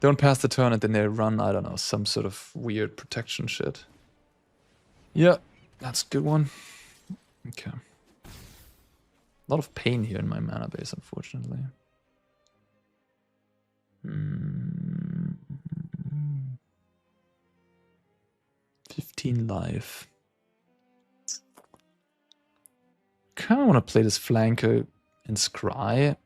Don't pass the turn and then they run, I don't know, some sort of weird protection shit. Yeah, that's a good one. Okay. A lot of pain here in my mana base, unfortunately. 15 life. Kind of want to play this flanker and scry.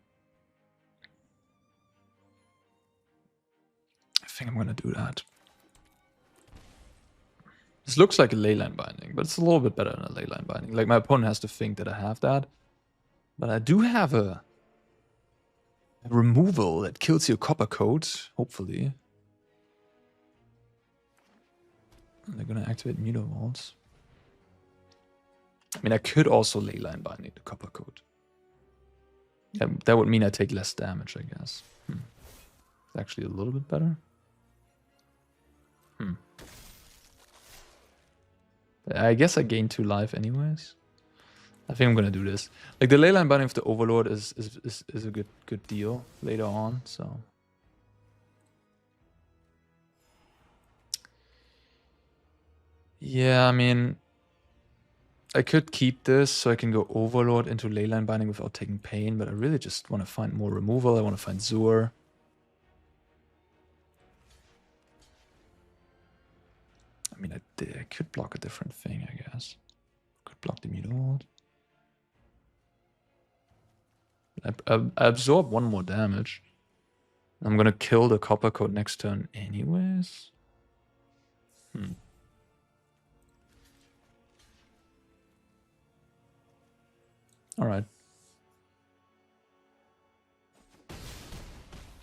I think I'm going to do that. This looks like a Leyline Binding, but it's a little bit better than a Leyline Binding. Like, my opponent has to think that I have that. But I do have a removal that kills your copper coat, hopefully. And they're going to activate Mutavaults. I mean, I could also Leyline Binding the copper coat. Yeah, that would mean I take less damage, I guess. It's actually a little bit better. I guess I gain 2 life anyways. I think I'm gonna do this. Like, the Leyline Binding of the Overlord is a good deal later on, so. Yeah, I mean, I could keep this so I can go Overlord into Leyline Binding without taking pain, but I really just want to find more removal. I want to find ZUR. I mean, I could block a different thing, I guess. Could block the Mutavault. I absorb 1 more damage. I'm gonna kill the copper coat next turn anyways. Alright. I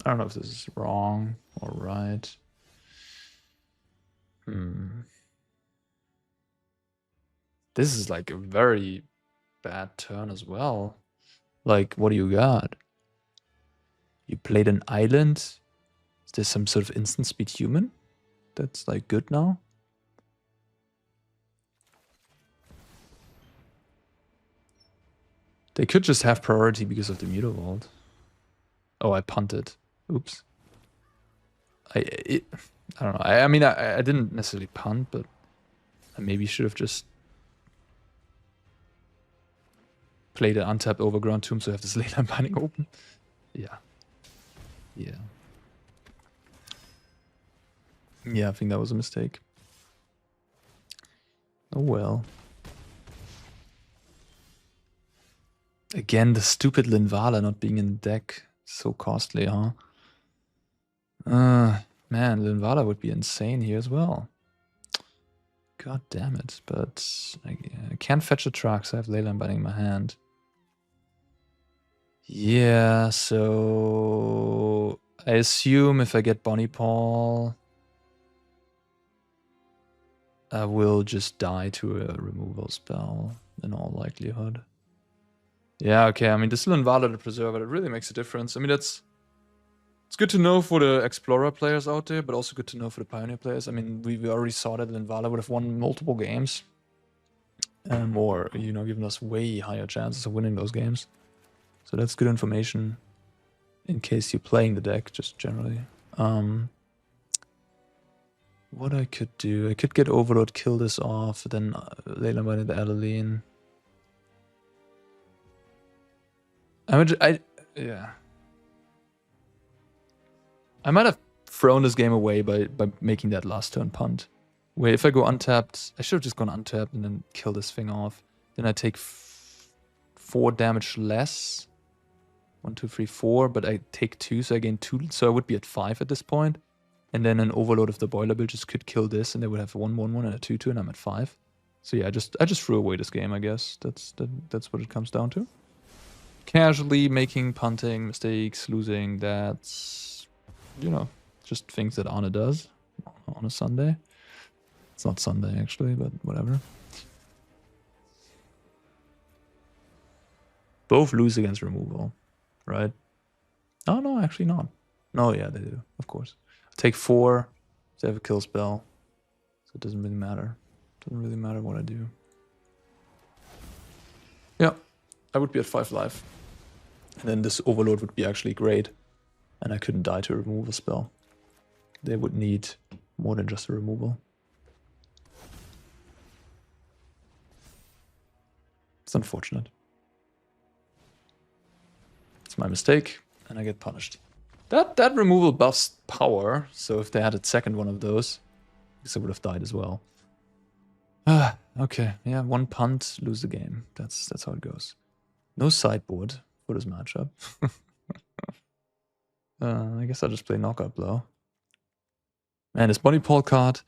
don't know if this is wrong or right. This is like a very bad turn as well. Like, what do you got? You played an island? Is there some sort of instant speed human that's like good now? They could just have priority because of the Mutavault. Oh, I punted. Oops. I don't know. I mean, I didn't necessarily punt, but I maybe should have just played an untapped Overgrown Tomb so I have this Leyline Binding open. Yeah. Yeah. Yeah, I think that was a mistake. Oh well. Again, the stupid Linvala not being in the deck. So costly, huh? Man, Linvala would be insane here as well. God damn it. But I can't fetch Atraxa. I have Leyline Binding in my hand. Yeah, so I assume if I get Bonny Pall, I will just die to a removal spell in all likelihood. Yeah, okay. I mean, this Linvala the Preserver, it really makes a difference. I mean, it's good to know for the Explorer players out there, but also good to know for the Pioneer players. I mean, we already saw that Linvala would have won multiple games. Or, you know, given us way higher chances of winning those games. So that's good information in case you're playing the deck, just generally. What I could do, I could get Overlord, kill this off, then Leyline Binding the Adeline. Yeah. I might have thrown this game away by making that last turn punt. Wait, if I go untapped, I should have just gone untapped and then kill this thing off. Then I take 4 damage less. 1, 2, 3, 4, but I take 2, so I gain 2. So I would be at 5 at this point. And then an Overlord of the Boilerbilges could kill this, and they would have 1, 1, 1 and a 2, 2, and I'm at 5. So yeah, I just threw away this game, I guess. That's what it comes down to. Casually making punting mistakes, losing. That's, you know, just things that Anna does on a Sunday. It's not Sunday actually, but whatever. Both lose against removal, right? Oh no, actually not. No, yeah, they do, of course. Take 4, they have a kill spell, so it doesn't really matter. Doesn't really matter what I do. Yeah, I would be at 5 life. And then this Overlord would be actually great. And I couldn't die to a removal spell. They would need more than just a removal. It's unfortunate. my mistake, and I get punished. That removal buffs power, so if they had a second one of those, I guess I would have died as well. Okay, yeah, one punt, lose the game. That's how it goes. No sideboard for this matchup. I guess I'll just play Knockout Blow. And this Bonny Pall card,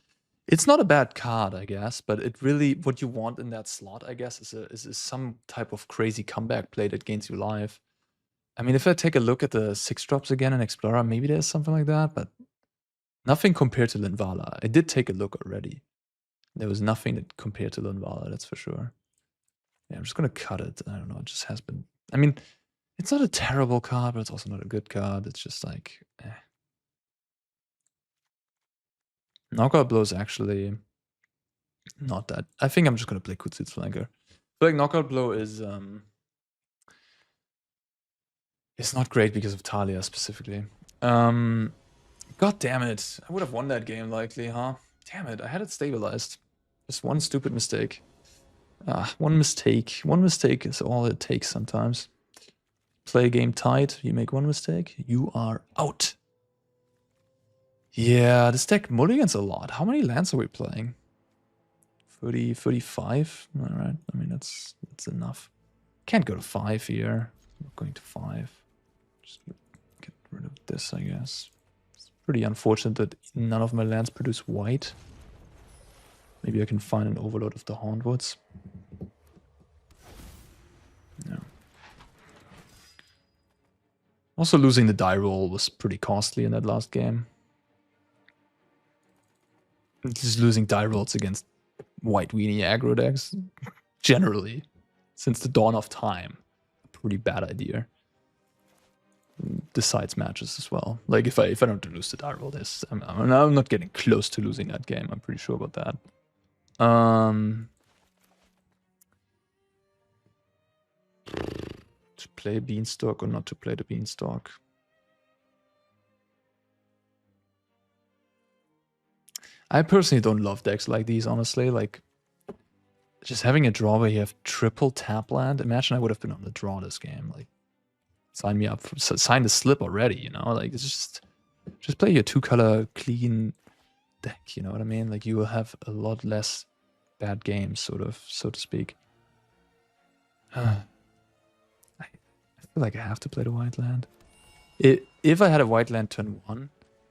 it's not a bad card, I guess, but it really, what you want in that slot, I guess, is some type of crazy comeback play that gains you life. I mean, if I take a look at the 6-drops again in Explorer, maybe there's something like that, but nothing compared to Linvala. I did take a look already. There was nothing that compared to Linvala, that's for sure. Yeah, I'm just gonna cut it. I don't know, it just has been... I mean, it's not a terrible card, but it's also not a good card. It's just like, eh. Knockout Blow is actually not that. I think I'm just gonna play Kutzil's Flanker. I feel like Knockout Blow is it's not great because of Talia specifically. God damn it. I would have won that game likely, huh? Damn it, I had it stabilized. Just one stupid mistake. One mistake. One mistake is all it takes sometimes. Play a game tight, you make one mistake, you are out. Yeah, this deck mulligans a lot. How many lands are we playing? 30, 35? Alright, I mean, that's enough. Can't go to 5 here. I'm not going to 5. Just get rid of this, I guess. It's pretty unfortunate that none of my lands produce white. Maybe I can find an Overlord of the Hauntwoods. Yeah. Also, losing the die roll was pretty costly in that last game. Just losing die rolls against white weenie aggro decks, generally, since the dawn of time, a pretty bad idea. Decides matches as well. Like if I don't lose the die roll, this I'm not getting close to losing that game. I'm pretty sure about that. To play Beanstalk or not to play the Beanstalk? I personally don't love decks like these, honestly. Like, just having a draw where you have triple tap land. Imagine I would have been on the draw this game. Like, sign me up. Sign the slip already, you know? Like, it's just play your 2-color clean deck, you know what I mean? Like, you will have a lot less bad games, sort of, so to speak. I feel like I have to play the white land. If I had a white land turn 1,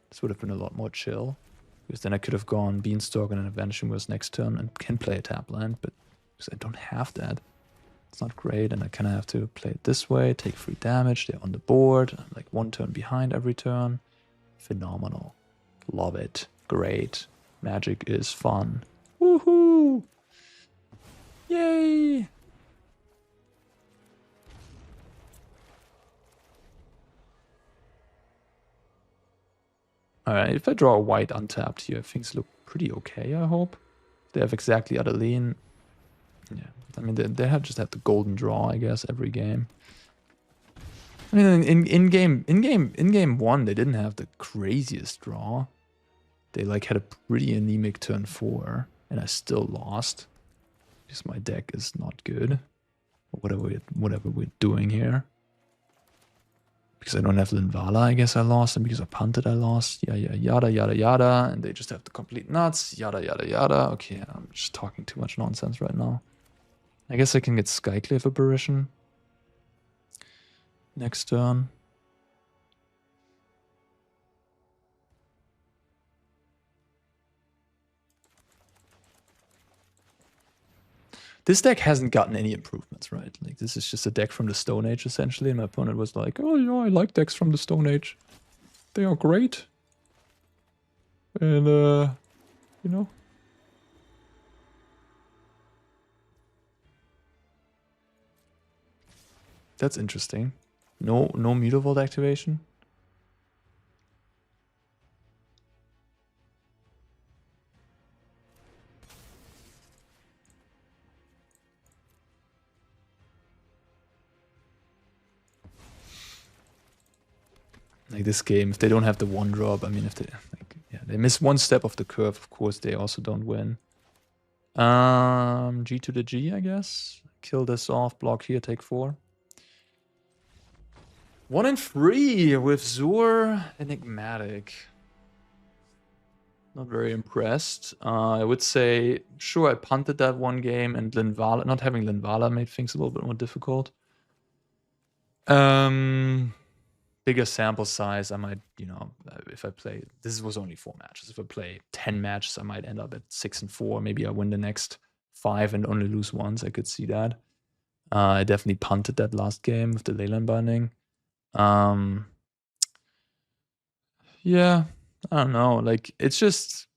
this would have been a lot more chill. Because then I could have gone Beanstalk and then a Vanishing Verse next turn and can play a tap land, but because I don't have that, it's not great, and I kind of have to play it this way, take free damage, they're on the board, I'm like 1 turn behind every turn. Phenomenal. Love it. Great. Magic is fun. Woohoo! Yay! Alright, if I draw a white untapped here, things look pretty okay, I hope. They have exactly other lean. Yeah, I mean, they have just have the golden draw, I guess, every game. I mean, in game 1, they didn't have the craziest draw. They like had a pretty anemic turn 4, and I still lost. Because my deck is not good. Whatever we're doing here. Because I don't have Linvala, I guess I lost, and because I punted, I lost. Yeah, yada, yada, yada, and they just have the complete nuts. Yada, yada, yada. Okay, I'm just talking too much nonsense right now. I guess I can get Skyclave Apparition next turn. This deck hasn't gotten any improvements, right? Like, this is just a deck from the Stone Age, essentially, and my opponent was like, oh, yeah, I like decks from the Stone Age. They are great. And, you know. That's interesting. No Mutavault activation? Like this game, if they don't have the 1-drop, I mean, if they they miss one step of the curve, of course, they also don't win. G to the G, I guess. Kill this off, block here, take 4. 1 and 3 with ZUR Enigmatic. Not very impressed. I would say, sure, I punted that one game, and Linvala, not having Linvala made things a little bit more difficult. Bigger sample size, I might, you know, if I play, this was only 4 matches. If I play 10 matches, I might end up at 6 and 4. Maybe I win the next 5 and only lose once. I could see that. I definitely punted that last game with the Leyline Binding. Yeah, I don't know. Like, it's just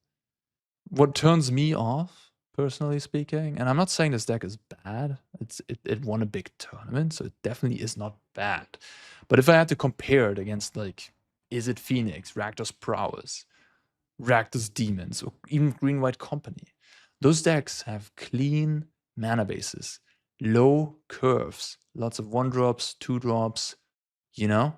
what turns me off, personally speaking. And I'm not saying this deck is bad. It won a big tournament, so it definitely is not bad. But if I had to compare it against, like, is it Phoenix, Rakdos Prowess, Rakdos Demons, or even Green-White Company, those decks have clean mana bases, low curves, lots of 1-drops, 2-drops, you know?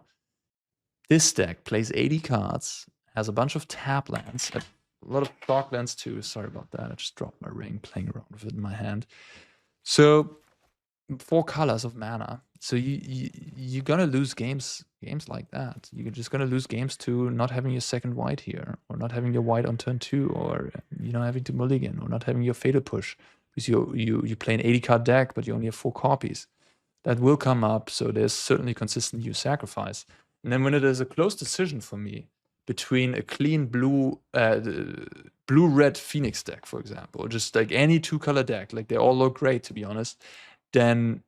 This deck plays 80 cards, has a bunch of tap lands, a lot of dark lands too. Sorry about that. I just dropped my ring playing around with it in my hand. So 4 colors of mana. So you're gonna lose games like that. You're just gonna lose games to not having your second white here, or not having your white on turn 2, or having to mulligan, or not having your fatal push because you play an 80 card deck, but you only have 4 copies. That will come up. So there's certainly consistent use sacrifice. And then when it is a close decision for me between a clean blue-red Phoenix deck, for example, or just like any 2-color deck, like they all look great, to be honest, then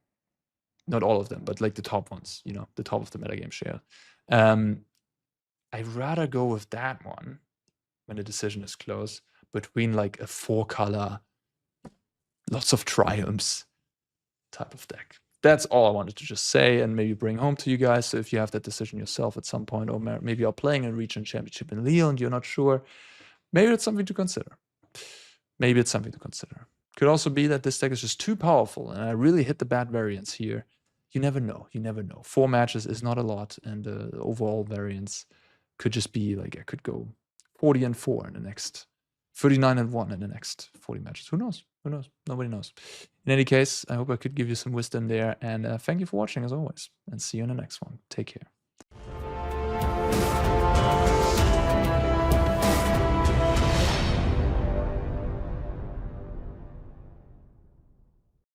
not all of them, but like the top ones, the top of the metagame share. I'd rather go with that one when the decision is close between like a 4-color, lots of triumphs type of deck. That's all I wanted to just say and maybe bring home to you guys. So if you have that decision yourself at some point, or maybe you're playing a region championship in Lyon and you're not sure, maybe it's something to consider. Maybe it's something to consider. Could also be that this deck is just too powerful and I really hit the bad variance here. You never know. You never know. 4 matches is not a lot, and the overall variance could just be like I could go 40 and 4 in the next 39 and 1 in the next 40 matches. Who knows? Who knows? Nobody knows. In any case, I hope I could give you some wisdom there. And thank you for watching as always. And see you in the next one. Take care.